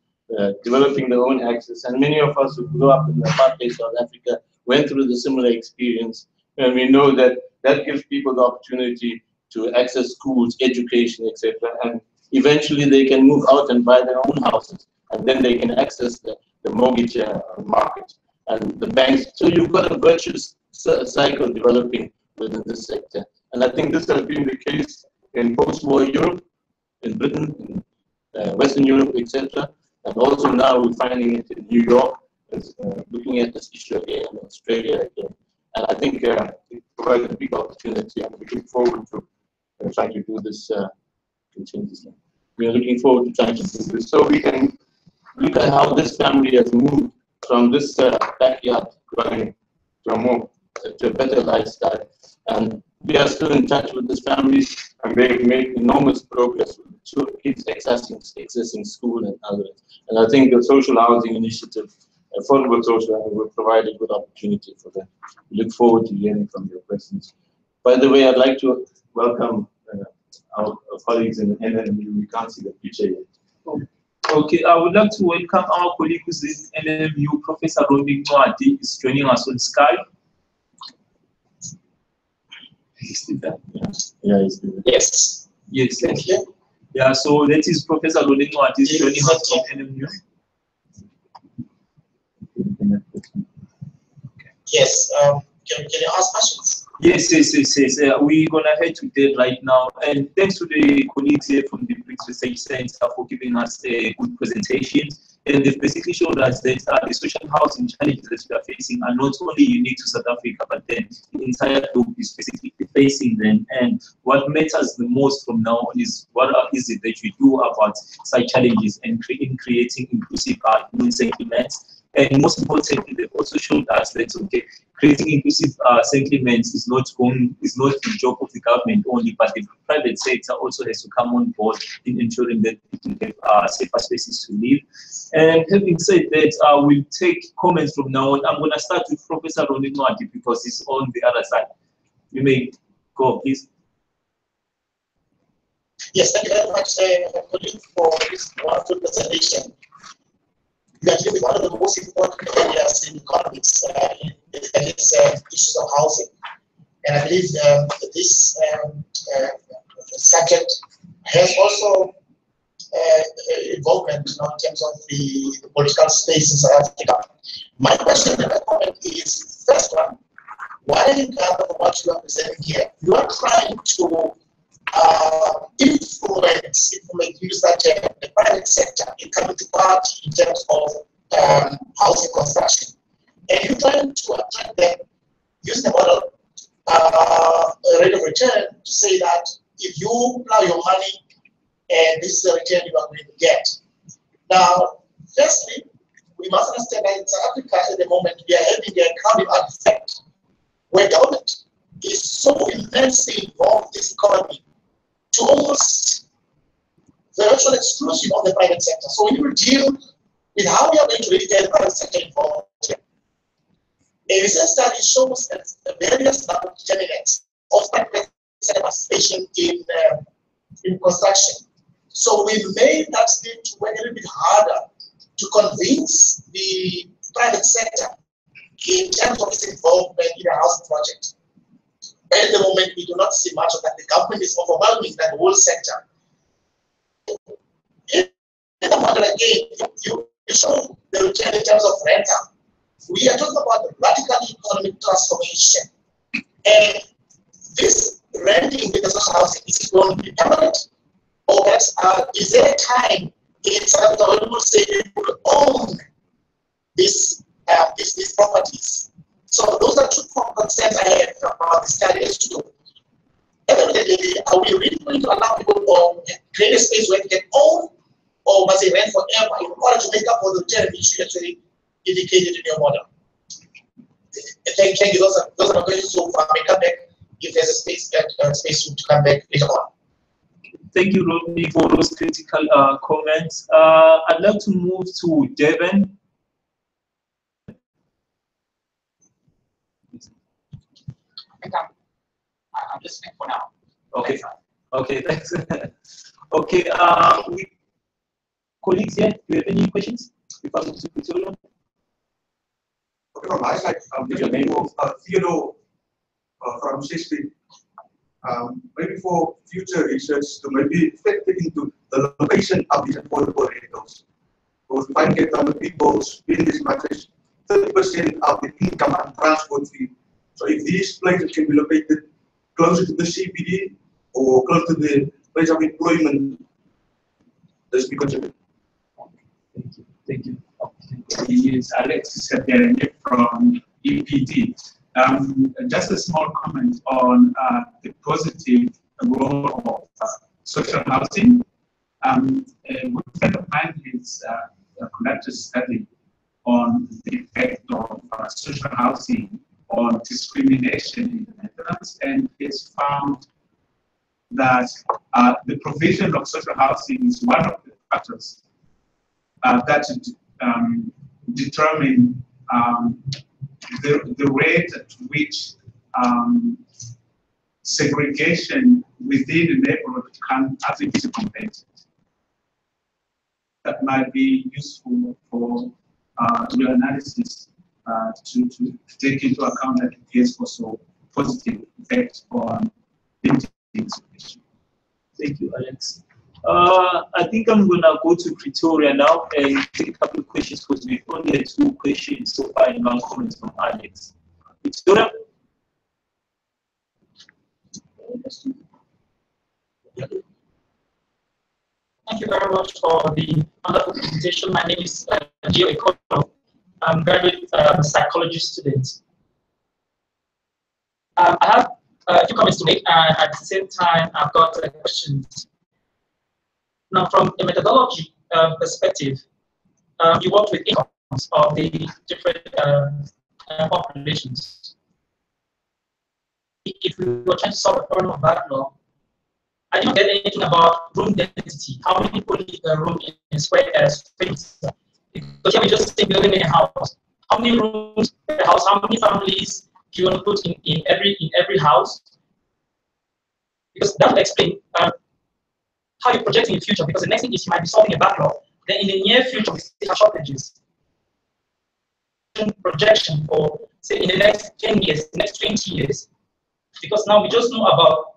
developing their own access. And many of us who grew up in apartheid South Africa went through the similar experience. And we know that that gives people the opportunity to access schools, education, etc. And eventually they can move out and buy their own houses. And then they can access the mortgage market and the banks. So you've got a virtuous cycle developing within this sector. And I think this has been the case in post-war Europe, in Britain, in Western Europe, etc. And also now we're finding it in New York, looking at this issue again in Australia again. And I think it provides a big opportunity, and we look forward to trying to do this continuously. We are looking forward to trying to do this so we can look at how this family has moved from this backyard dwelling to a better lifestyle. And we are still in touch with this family, and they've made enormous progress with kids accessing school and others. And I think the social housing initiative, affordable social housing, will provide a good opportunity for them. We look forward to hearing from your questions. By the way, I'd like to welcome our colleagues in the NMU. We can't see the picture yet. Okay, I would like to welcome our colleague who's in NMU, Professor Robin Mwadi, is joining us on Skype. Yes. Yes. Thank you. Yeah, so that is Professor Rodingo at is joining us from NMU. Yes. Can you ask questions? Yes. We're gonna head to that right now. And thanks to the colleagues here from the BRICS Research Center for giving us a good presentation. And they've basically showed us that the social housing challenges that we are facing are not only unique to South Africa, but then the entire globe is basically facing them. And what matters the most from now on is what is it that we do about such challenges and creating inclusive human settlements. And most importantly, they've also showed us that creating inclusive settlements is not the job of the government only, but the private sector also has to come on board in ensuring that people have safer spaces to live. And having said that, we'll take comments from now on. I'm going to start with Professor Ronnie Nwadi because he's on the other side. You may go, please. Yes, thank you very much, colleague, for this wonderful presentation. We are dealing with one of the most important areas in economics, and it's issues of housing. And I believe this subject has also involvement in terms of the political space in South Africa. My question and my comment is, first one, what I gather from what you are presenting here, you are trying to influence, if we may use that term, the private sector in coming to part in terms of housing construction. And you're trying to attract them using the model rate of return to say that if you plow your money and this is the return you are going to get. Now, firstly, we must understand that in South Africa at the moment we are having a crowding out effect where government is so immensely involved in this economy to almost the virtual exclusion of the private sector. So we will deal with how we are going to really get the private sector involved here. A recent study shows that the various number of determinants of private sector participation in construction. So we made that need to work a little bit harder to convince the private sector in terms of its involvement in a housing project. But at the moment, we do not see much of that. The government is overwhelming that whole sector. In the model again, you show the return in terms of rental. We are talking about the radical economic transformation. And this renting with the social housing, is it going to be permanent? Or is there a time in South Africa when we will say people own these properties? So those are two concerns I have about the study as to do. Evidently, are we really going to allow people to create a space where they can own, or must they rent forever in order to make up for the return issue actually indicated in your model? Thank you. Those are my questions so far. I may come back if there's a space to come back later on. Thank you, Rodney, for those critical comments. I'd like to move to Devin. I'm listening for now. Okay. Okay, thanks. Okay, colleagues here, do you have any questions? Okay, from my side, your name of Theodore from Shakespeare. Maybe for future research to maybe factor into the location of these affordable rentals. Because if I get other people spend as much as 30% of the income and transport fee. So if these places can be located closer to the CBD or close to the place of employment, this be considered. Thank you. It's Alex from EPD. Just a small comment on the positive role of social housing. A good friend of mine has conducted a study on the effect of social housing on discrimination in the Netherlands, and has found that the provision of social housing is one of the factors that determine the rate at which segregation within the neighborhood can actually be compensated. That might be useful for your analysis to take into account that it is also positive effect on limiting isolation. Thank you, Alex. I think I'm going to go to Pretoria now and take a couple of questions because we've only had 2 questions so far and 1 comment from Alex. Pretoria? Thank you very much for the wonderful presentation. My name is socio-economic. I'm a graduate psychology student. I have a few comments to make, and at the same time, I've got questions. Now, from a methodology perspective, you worked with incomes of the different populations. If we were trying to solve the problem of backlog, I didn't get anything about room density. How many people need a room in square space? Because here we just say building a house. How many rooms per house? How many families do you want to put in every house? Because that will explain how you project in the future. Because the next thing is you might be solving a backlog. Then in the near future we still have shortages. Projection for say in the next 10 years, the next 20 years. Because now we just know about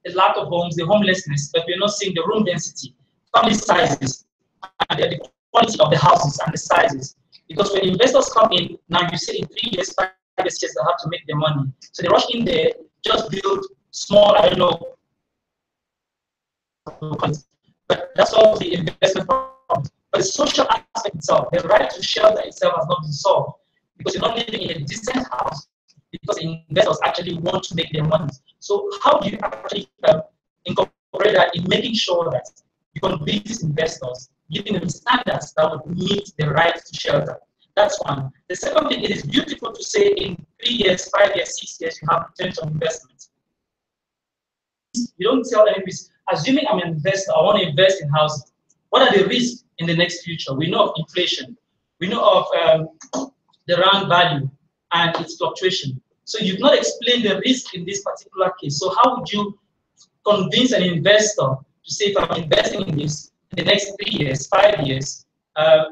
the lack of homes, the homelessness, but we're not seeing the room density, family sizes, and the quality of the houses and the sizes. Because when investors come in, now you see in 3 years, 5 years, they have to make their money. So they rush in there, just build small, I don't know, but that's all the investment problem. But the social aspect itself, the right to shelter itself has not been solved. Because you're not living in a decent house, because investors actually want to make their money. So how do you actually incorporate that in making sure that you convince these investors, giving them standards that would meet the right to shelter? That's one. The second thing, it is beautiful to say in 3 years, 5 years, 6 years, you have return on investment. You don't tell any risk. Assuming I'm an investor, I want to invest in housing. What are the risks in the next future? We know of inflation. We know of the rand value and its fluctuation. So you've not explained the risk in this particular case. So how would you convince an investor to say, if I'm investing in this in the next 3 years, 5 years,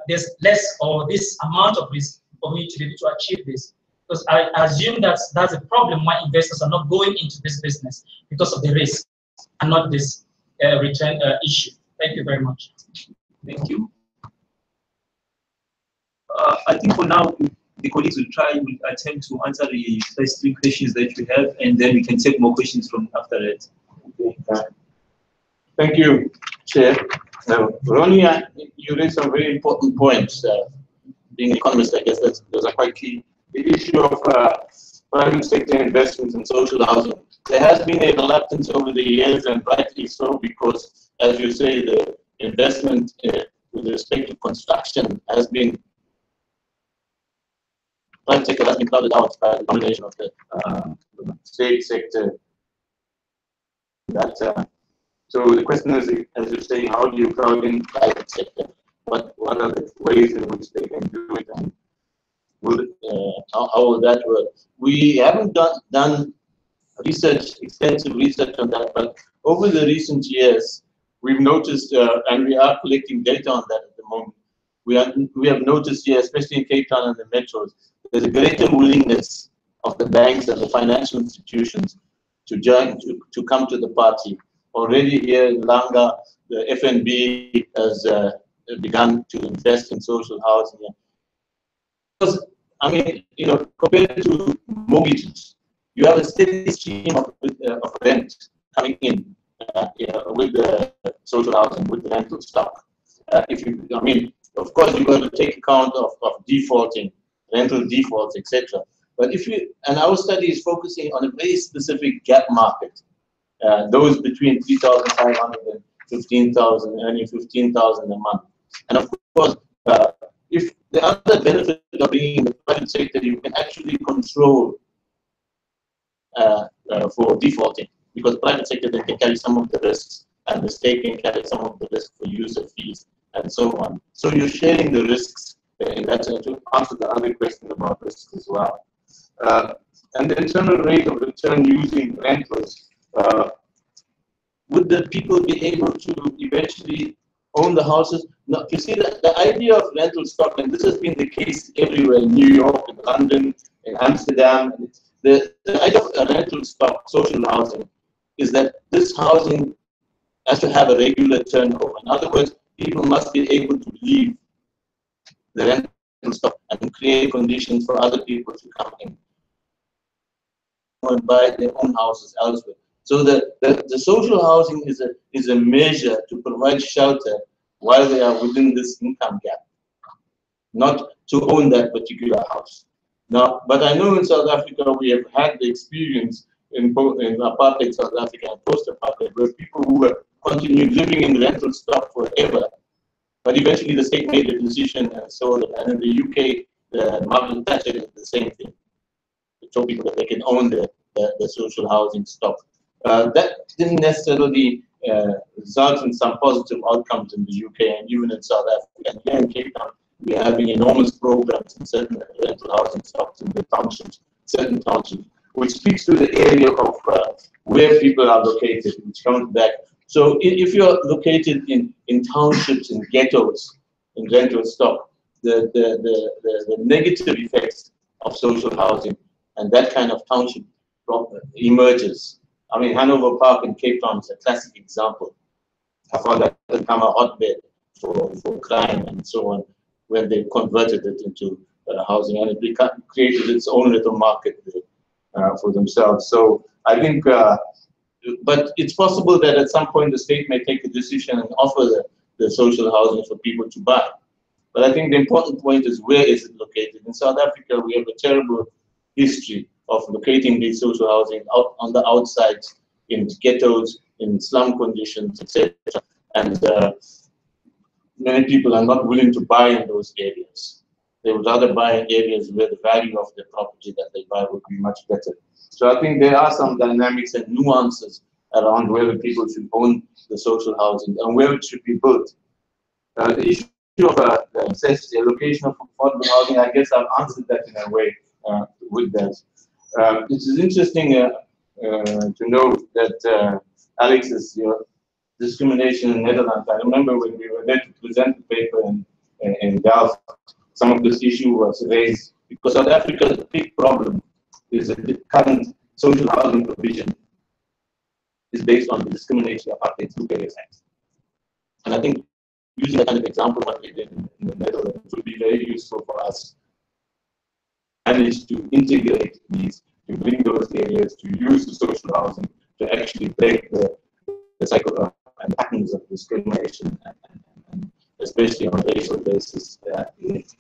there's less or this amount of risk for me to be able to achieve this? Because I assume that's a problem why investors are not going into this business, because of the risk and not this return issue. Thank you very much. Thank you. I think for now, the colleagues will attempt to answer the first 3 questions that you have, and then we can take more questions from after that. Okay. Thank you, Chair. Ronnie, you raised some very important points. Being an economist, I guess those are quite key. The issue of private sector investments in social housing. There has been a reluctance over the years, and rightly so, because, as you say, the investment with respect to construction has been private sector has been crowded out by the domination of the state sector. So the question is, as you say, how do you crowd in private sector? What are the ways in which they can do it, and how will that work? We haven't done extensive research on that, but over the recent years, we've noticed, and we are collecting data on that at the moment. We have noticed here, especially in Cape Town and the metros, there's a greater willingness of the banks and the financial institutions to come to the party. Already here in Langa, the FNB has begun to invest in social housing. Because, I mean, compared to mortgages, you have a steady stream of rent coming in with the social housing, with the rental stock. Of course, you've got to take account of defaulting, rental defaults, etc. But and our study is focusing on a very specific gap market, those between 3,500 and 15,000, earning 15,000 a month. And of course, if the other benefit of being in the private sector, you can actually control for defaulting, because private sector they can carry some of the risks, and the state can carry some of the risk for user fees and so on. So you're sharing the risks in that sense, to answer the other question about risks as well. And the internal rate of return using rentals, would the people be able to eventually own the houses? Now, you see, the idea of rental stock, and this has been the case everywhere, in New York, in London, in Amsterdam, The idea of rental stock, social housing, is that this housing has to have a regular turnover. In other words, people must be able to leave the rental stock and create conditions for other people to come in and buy their own houses elsewhere. So the social housing is a measure to provide shelter while they are within this income gap, not to own that particular house. Now, but I know in South Africa we have had the experience in apartheid South Africa and post-apartheid where people who were continued living in rental stock forever, but eventually the state made a decision and so on. And in the UK, Margaret Thatcher did the same thing. To show people that they can own the social housing stock. That didn't necessarily result in some positive outcomes in the UK and even in South Africa. And here in Cape Town, we are having enormous programs in certain rental housing stocks in the townships, certain townships, which speaks to the area of where people are located, which comes back. So if you're located in townships, in ghettos, in rental stock, the negative effects of social housing and that kind of township emerges. I mean, Hanover Park in Cape Town is a classic example. I found that become a hotbed for crime and so on when they converted it into housing, and it created its own little market for themselves. So I think, but it's possible that at some point the state may take a decision and offer the social housing for people to buy. But I think the important point is, where is it located? In South Africa, we have a terrible history of locating these social housing out on the outside, in ghettos, in slum conditions, etc. And many people are not willing to buy in those areas. They would rather buy in areas where the value of the property that they buy would be much better. So I think there are some dynamics and nuances around whether people should own the social housing and where it should be built. The issue of the location of affordable housing, I guess I've answered that in a way with that. It is interesting to know that Alex is your discrimination in Netherlands. I remember when we were there to present the paper in Delft, some of this issue was raised because South Africa's big problem is that the current social housing provision is based on the discrimination of apartheid through various acts. And I think using that kind of example, what we did in the Netherlands, would be very useful for us. Manage to integrate these, to bring those areas, to use the social housing to actually break the cycle and patterns of discrimination, and especially on a racial basis.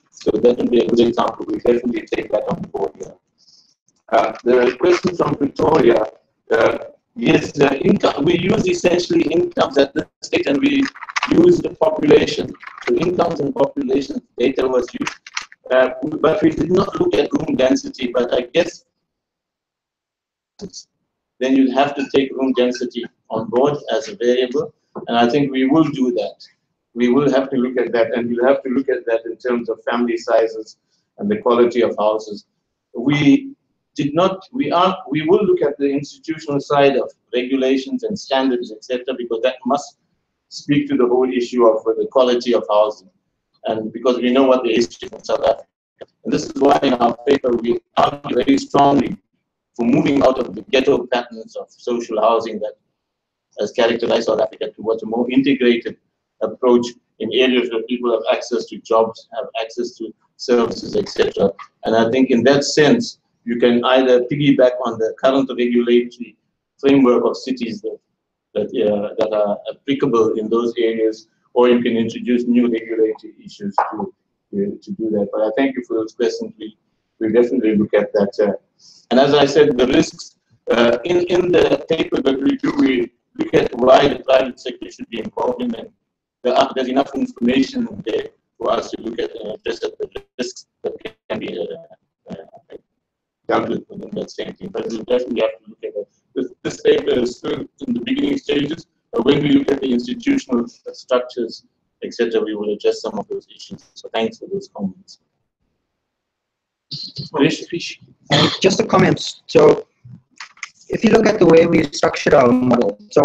So that would be a good example. We definitely take that on board here. There are questions from Victoria. Yes, the income, we use essentially incomes at the state, and we use the population. So incomes and population data was used. But we did not look at room density, but I guess then you'd have to take room density on board as a variable, and I think we will do that. We will have to look at that, and we'll have to look at that in terms of family sizes and the quality of houses. We will look at the institutional side of regulations and standards, etc., because that must speak to the whole issue of the quality of housing. And because we know what the history of South Africa. And this is why in our paper we argue very strongly for moving out of the ghetto patterns of social housing that has characterized South Africa towards a more integrated approach in areas where people have access to jobs, have access to services, etc. And I think in that sense, you can either piggyback on the current regulatory framework of cities that are applicable in those areas, or you can introduce new regulatory issues to do that. But I thank you for those questions. We definitely look at that. And as I said, the risks in the paper that we do, we look at why the private sector should be involved in it. There's enough information there for us to look at and address the risks that can be dealt with within that same thing. But we definitely have to look at it. This paper is still in the beginning stages. When we look at the institutional structures, etc., we will address some of those issues. So thanks for those comments. Just a comment. So if you look at the way we structured our model, so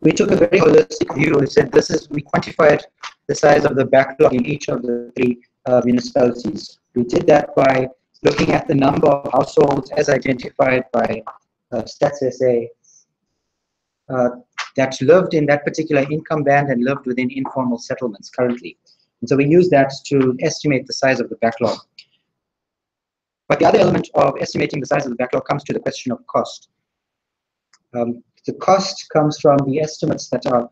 we took a very holistic view and said we quantified the size of the backlog in each of the three municipalities. We did that by looking at the number of households as identified by Stats SA that lived in that particular income band and lived within informal settlements currently. And so we use that to estimate the size of the backlog. But the other element of estimating the size of the backlog comes to the question of cost. The cost comes from the estimates that are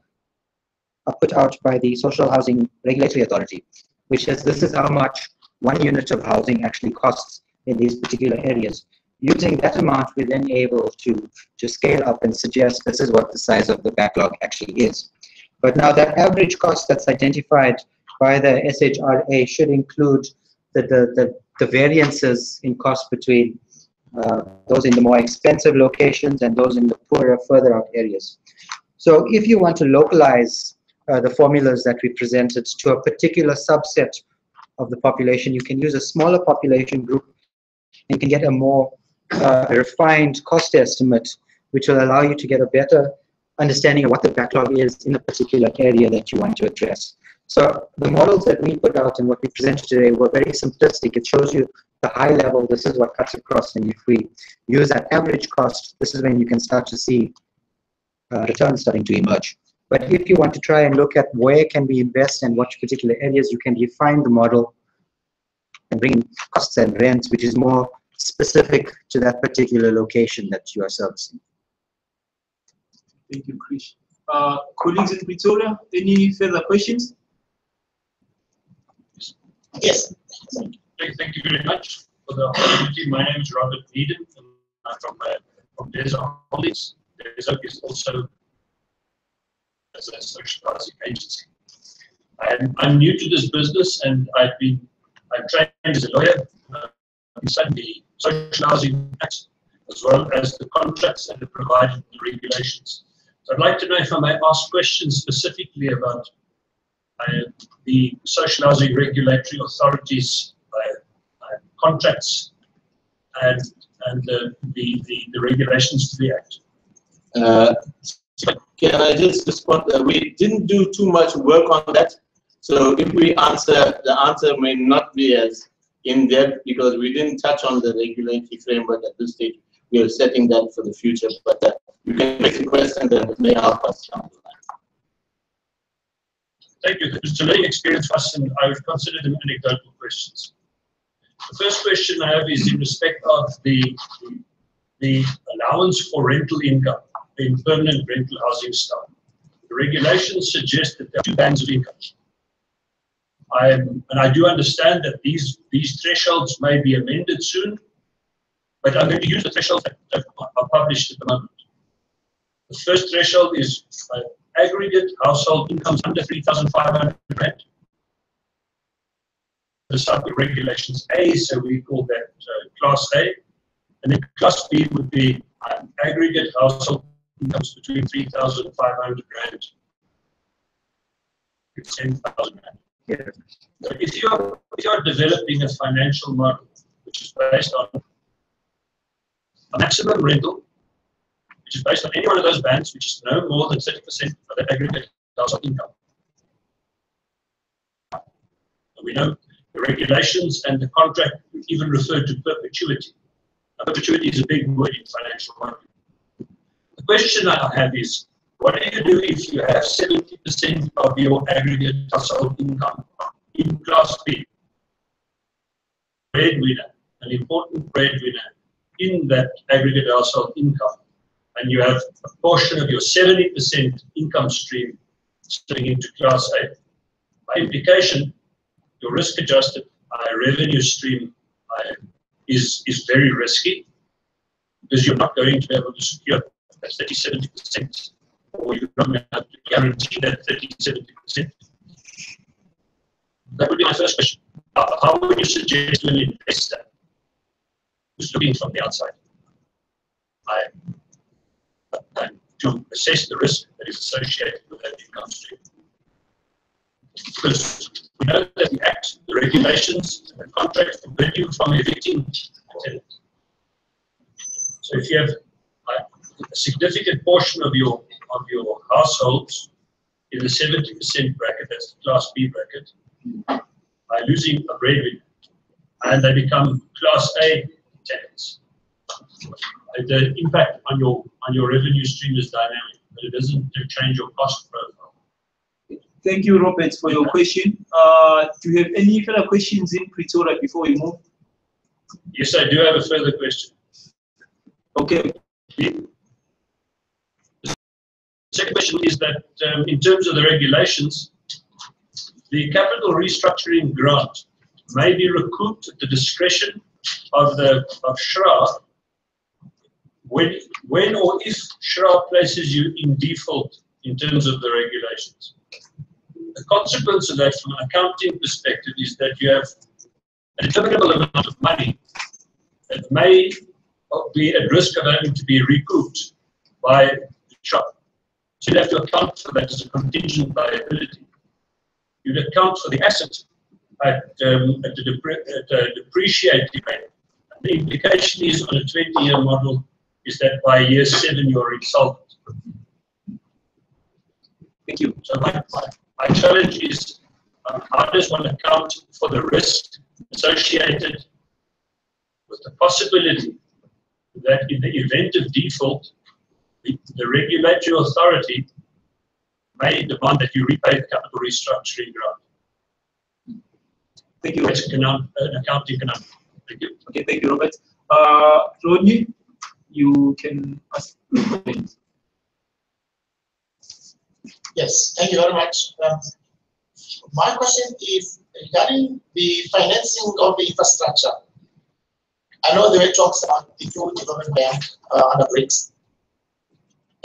put out by the Social Housing Regulatory Authority, which says this is how much 1 unit of housing actually costs in these particular areas. Using that amount, we're then able to scale up and suggest this is what the size of the backlog actually is. But now that average cost that's identified by the SHRA should include the variances in cost between those in the more expensive locations and those in the poorer, further out areas. So if you want to localize the formulas that we presented to a particular subset of the population, you can use a smaller population group and you can get a more refined cost estimate, which will allow you to get a better understanding of what the backlog is in a particular area that you want to address. So the models that we put out and what we presented today were very simplistic. It shows you the high level, this is what cuts across, and if we use that average cost, this is when you can start to see returns starting to emerge. But if you want to try and look at where can we invest and what particular areas, you can refine the model and bring in costs and rents, which is more specific to that particular location that you are servicing. Thank you, Krish. Colleagues in Pretoria, any further questions? Yes. Thank you very much for the opportunity. My name is Robert Eden, and I'm from Desert Holdings. Desert is also as a social housing agency. I'm new to this business, and I'm trained as a lawyer. I've studied the Social Housing Act, as well as the contracts and the provided regulations. So I'd like to know if I may ask questions specifically about the Social Housing Regulatory Authorities contracts and the regulations to the Act. Can I just respond? We didn't do too much work on that. So if we answer, the answer may not be as in-depth because we didn't touch on the regulatory framework at this stage. We are setting that for the future, but you can make a question and it may help us down the line. Thank you. It's a learning experience for us, and I would consider them anecdotal questions. The first question I have is in respect of the allowance for rental income in permanent rental housing stock. The regulations suggest that there are 2 bands of income. And I do understand that these thresholds may be amended soon, but I'm going to use the thresholds that are published at the moment. The first threshold is aggregate household incomes under 3,500 rand. The sub-regulations A, so we call that Class A. And then Class B would be aggregate household incomes between 3,500 rand to 10,000 rand. Yeah. So if you're developing a financial model which is based on a maximum rental, which is based on any one of those bands, which is no more than 30% of the aggregate household income. And we know the regulations and the contract even refer to perpetuity. Now, perpetuity is a big word in financial modeling. The question I have is, what do you do if you have 70% of your aggregate household income in Class B? Breadwinner, an important breadwinner in that aggregate household income, and you have a portion of your 70% income stream sitting into Class A. By implication, your risk-adjusted revenue stream is very risky because you're not going to be able to secure that 30-70%, or you're not going to have to guarantee that 30-70%. That would be my first question. How would you suggest to an investor who's looking from the outside to assess the risk that is associated with that income stream? Because we know that the Act, the regulations, and the contract forbid you from evicting tenants. So if you have a significant portion of your households in the 70% bracket, that's the Class B bracket, by losing a breadwinner, and they become Class A tenants. The impact on your revenue stream is dynamic, but it doesn't change your cost profile. Thank you, Robert, for your question. Do you have any further questions in Pretoria before we move? Yes, I do have a further question. Okay. The second question is that in terms of the regulations, the capital restructuring grant may be recouped at the discretion of SHRA when or if SHRA places you in default in terms of the regulations. The consequence of that from an accounting perspective is that you have a determinable amount of money that may be at risk of having to be recouped by the SHRA. So you'd have to account for that as a contingent liability. You'd account for the asset at a depreciating rate. And the implication is on a 20-year model is that by year 7 you're insolvent. Thank you. So my challenge is how does one account for the risk associated with the possibility that in the event of default, the regulatory authority may demand that you repay the capital restructuring grant. Thank you. It's an accounting conundrum. Thank you. Okay, thank you, Robert. Rodney, you can ask questions. Yes, thank you very much. My question is regarding the financing of the infrastructure. I know there were talks about the Fuel Development Bank under BRICS,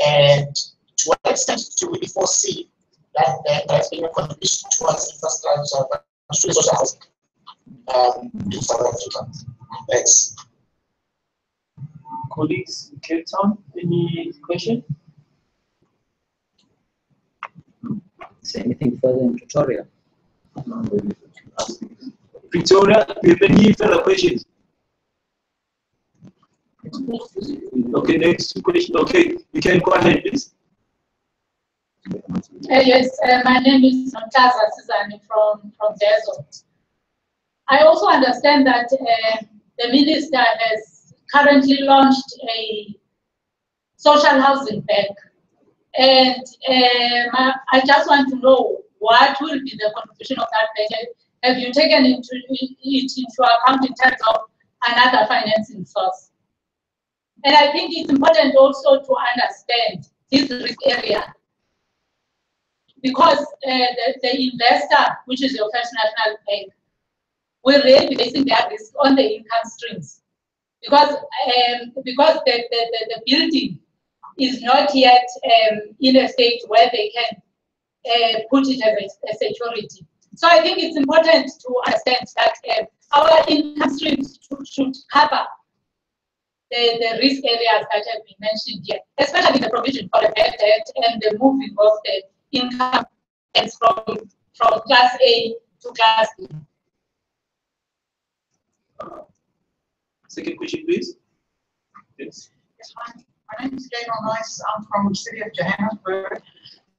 and to what extent do we foresee that there has been a contribution towards infrastructure, to social housing in South Africa? Thanks. Colleagues in Cape Town, any question? Is there anything further in Pretoria? Pretoria, do you have any further questions? Okay, next question. Okay, you can go ahead, please. Yes, my name is Nontaza Sizani from Dezo. I also understand that the minister has currently launched a social housing bank, and I just want to know what will be the contribution of that bank. Have you taken it into account in terms of another financing source? And I think it's important also to understand this risk area, because the investor, which is your First National Bank, will really be basing their risk on the income streams, because the building is not yet in a state where they can put it as a security. So I think it's important to understand that our income streams should cover the risk areas that have been mentioned here, especially the provision for the bad debt and the moving of the income from class A to class B. Second question, please. Yes. Yes, my name is Gaynor Nice. I'm from the city of Johannesburg.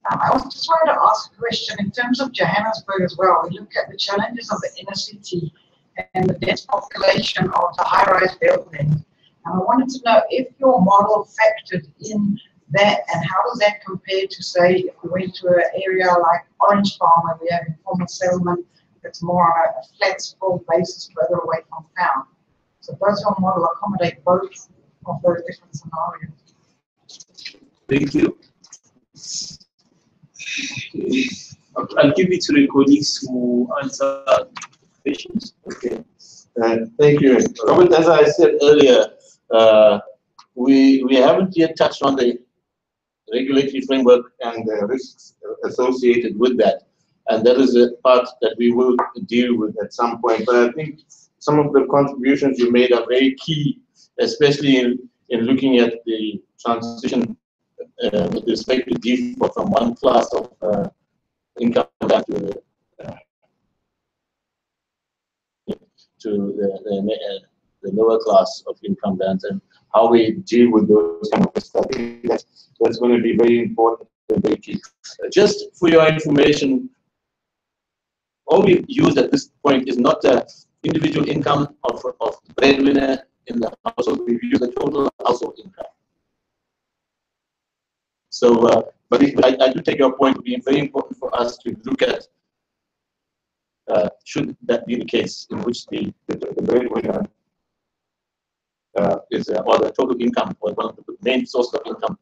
I also just wanted to ask a question in terms of Johannesburg as well. We look at the challenges of the inner city and the dense population of the high-rise buildings. And I wanted to know if your model factored in that, and how does that compare to, say, if we went to an area like Orange Farm, where we have informal settlement that's more on a flat sprawl basis further away from town. So does your model accommodate both of those different scenarios? Thank you. Okay. I'll give it to the colleagues who answer questions. Okay. Thank you, Robert. As I said earlier, we haven't yet touched on the regulatory framework and the risks associated with that, and that is a part that we will deal with at some point. But I think some of the contributions you made are very key, especially in looking at the transition with respect to default from one class of income back to the lower class of income bands, and how we deal with those kind of stuff. That's going to be very important and very key. Just for your information, all we've used at this point is not individual income of the breadwinner in the household. We view the total household income. So, but I do take your point. It would be very important for us to look at should that be the case in which the breadwinner is or the total income or one of the main sources of income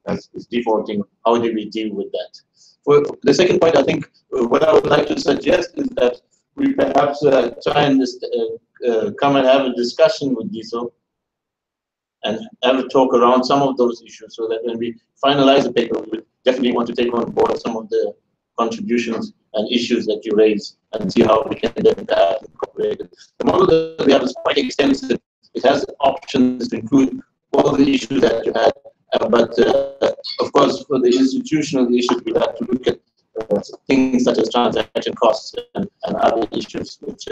is defaulting. How do we deal with that? For the second point, I think what I would like to suggest is that we perhaps try and come and have a discussion with DISO and have a talk around some of those issues, so that when we finalize the paper, we would definitely want to take on board some of the contributions and issues that you raise and see how we can then incorporate it. The model that we have is quite extensive. It has options to include all the issues that you had, but of course, for the institutional issues, we have to look at things such as transaction costs and other issues which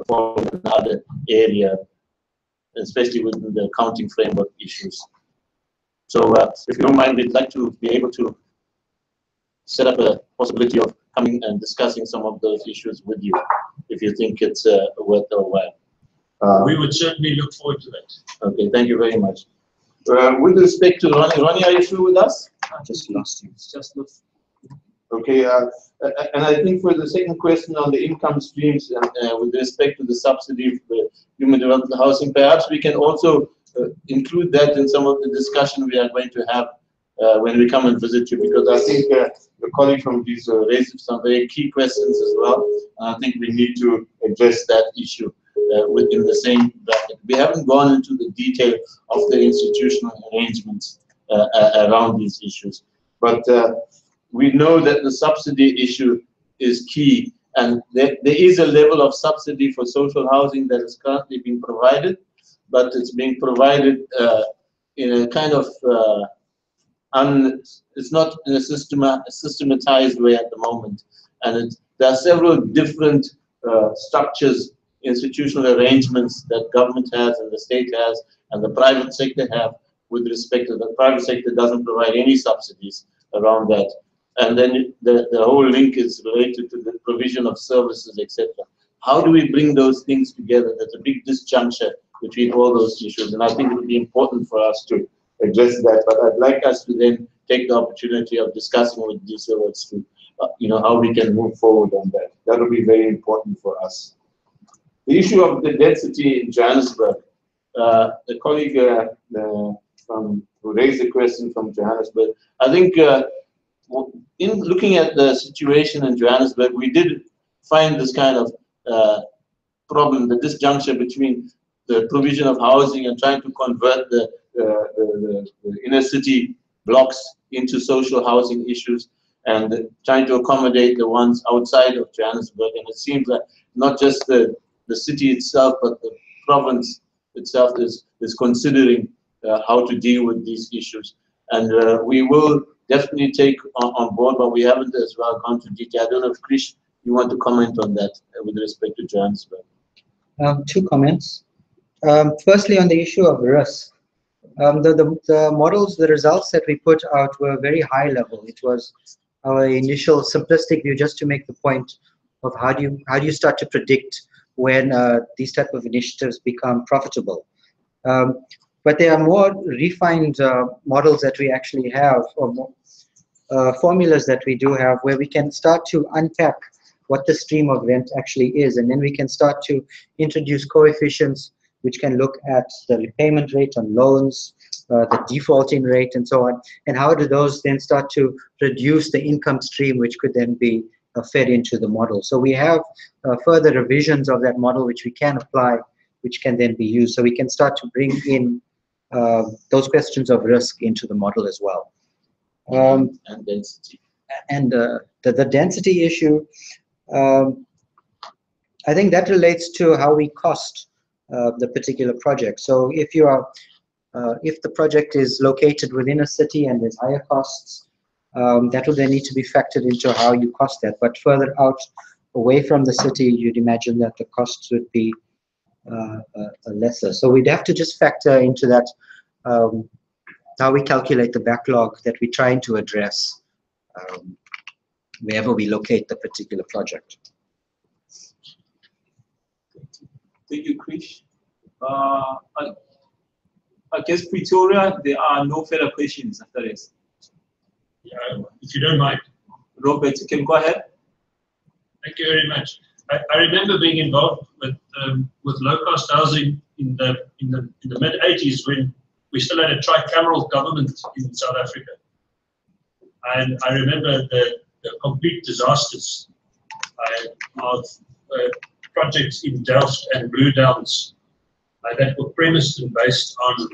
fall in another area, especially within the accounting framework issues. So if you don't mind, we'd like to be able to set up a possibility of coming and discussing some of those issues with you, if you think it's worth our while. We would certainly look forward to that. Okay, thank you very much. With respect to Ronnie, are you through with us? I just lost you. It's just not. Okay, and I think for the second question on the income streams and with respect to the subsidy for the human development housing, perhaps we can also include that in some of the discussion we are going to have when we come and visit you, because I think your colleague from these raised some very key questions as well. I think we need to address that issue within the same bracket. We haven't gone into the detail of the institutional arrangements around these issues, but we know that the subsidy issue is key, and there is a level of subsidy for social housing that is currently being provided, but it's being provided in a kind of it's not in a systematized way at the moment, and there are several different structures, institutional arrangements that government has and the state has and the private sector have with respect to the private sector doesn't provide any subsidies around that. And then the whole link is related to the provision of services, etc. How do we bring those things together? There's a big disjuncture between all those issues, and I think it would be important for us to address that. But I'd like us to then take the opportunity of discussing with DISO as to how we can move forward on that. That will be very important for us. The issue of the density in Johannesburg, the colleague who raised the question from Johannesburg, I think in looking at the situation in Johannesburg, we did find this kind of problem, the disjuncture between the provision of housing and trying to convert the inner city blocks into social housing issues, and trying to accommodate the ones outside of Johannesburg. And it seems that not just the city itself, but the province itself is considering how to deal with these issues. And we will definitely take on board, but we haven't as well gone to detail. I don't know if Krish, you want to comment on that with respect to Johannesburg. 2 comments. Firstly, on the issue of risk. The models, the results that we put out were very high level. It was our initial simplistic view, just to make the point of how do you start to predict when these type of initiatives become profitable. But there are more refined models that we actually have, or more, formulas that we do have, where we can start to unpack what the stream of rent actually is, and then we can start to introduce coefficients which can look at the repayment rate on loans, the defaulting rate, and so on, and how do those then start to reduce the income stream, which could then be fed into the model. So we have further revisions of that model which we can apply, which can then be used. So we can start to bring in those questions of risk into the model as well. And density. And the density issue, I think that relates to how we cost the particular project. So if you are, if the project is located within a city and there's higher costs, that will then need to be factored into how you cost that. But further out, away from the city, you'd imagine that the costs would be lesser. So we'd have to just factor into that how we calculate the backlog that we're trying to address wherever we locate the particular project. Thank you, Krish. I guess Pretoria, there are no further questions after this. Yeah, if you don't mind. Robert, you can go ahead. Thank you very much. I remember being involved with low-cost housing in the mid-80s when we still had a tricameral government in South Africa. And I remember the complete disasters of projects in Delft and Blue Downs that were premised and based on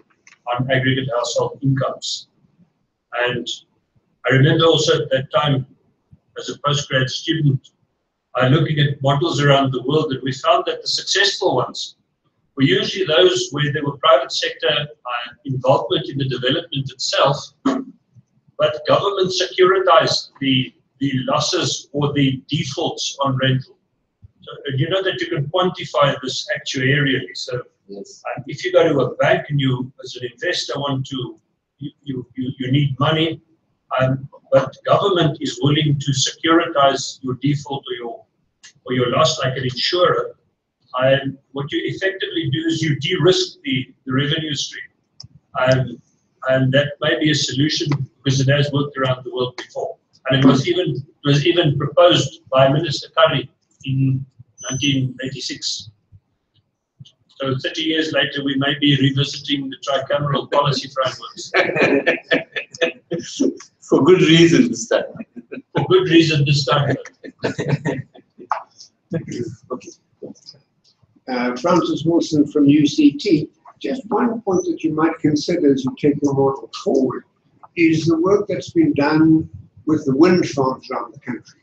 aggregate household incomes. And I remember also at that time, as a postgrad student, looking at models around the world, and we found that the successful ones were usually those where there were private sector involvement in the development itself, but government securitized the losses or the defaults on rental. So you know that you can quantify this actuarially. So yes. If you go to a bank and you, as an investor, want to, you need money, but government is willing to securitize your default or your loss like an insurer, and what you effectively do is you de-risk the revenue stream. And that may be a solution because it has worked around the world before. And it was even proposed by Minister Curry in 1986. So 30 years later, we may be revisiting the tricameral policy frameworks. For good reason this time. For good reason this time. Okay. Francis Wilson from UCT. Just one point that you might consider as you take your model forward is the work that's been done with the wind farms around the country,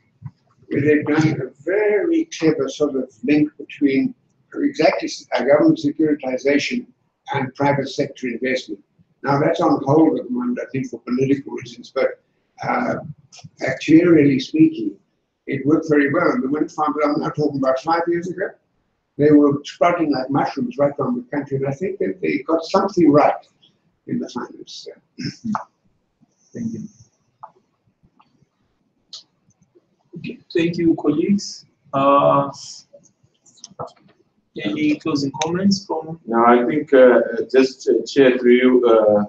where they've done a very clever sort of link between exactly government securitization and private sector investment. Now that's on hold at the moment, I think, for political reasons, but actuarially speaking, it worked very well. And the wind farms, I'm not talking about 5 years ago, they were sprouting like mushrooms right around the country, and I think that they got something right in the finance. Thank you. Okay, thank you, colleagues. Any closing comments from? No, I think just to share to you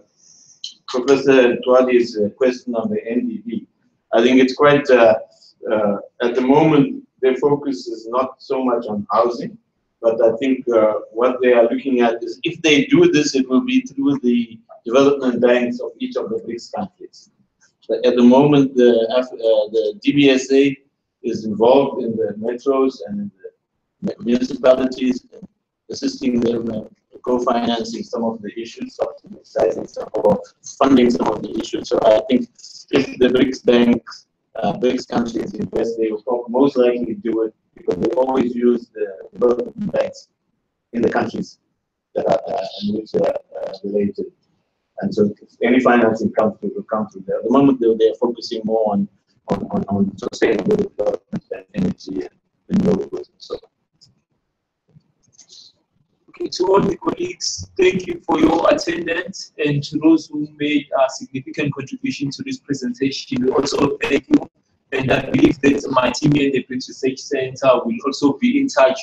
Professor Twali's question on the NDB. I think it's quite, at the moment, their focus is not so much on housing, but I think what they are looking at is if they do this, it will be through the development banks of each of the BRICS countries. But at the moment, the DBSA is involved in the metros and in the municipalities, assisting them co-financing some of the issues, subsidizing some or funding some of the issues. So I think if the BRICS banks, BRICS countries invest, they will most likely do it because they always use the development banks in the countries that are in which they are related. And so if any financing comes through, will come through there. At the moment, they're focusing more on sustainable development and energy and renewables and so on. Okay, to all the colleagues, thank you for your attendance, and to those who made a significant contribution to this presentation, we also thank you. And I believe that my team here at the BRICS Research Center will also be in touch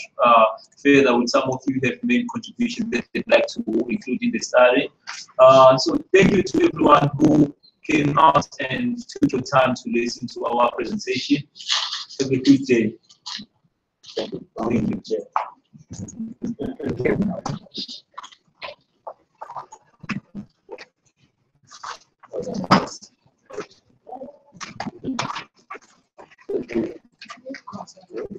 further with some of you who have made contributions that they'd like to include in the study. So thank you to everyone who came out and took your time to listen to our presentation. Have a good day. Thank you. Thank you, Chair. Thank you.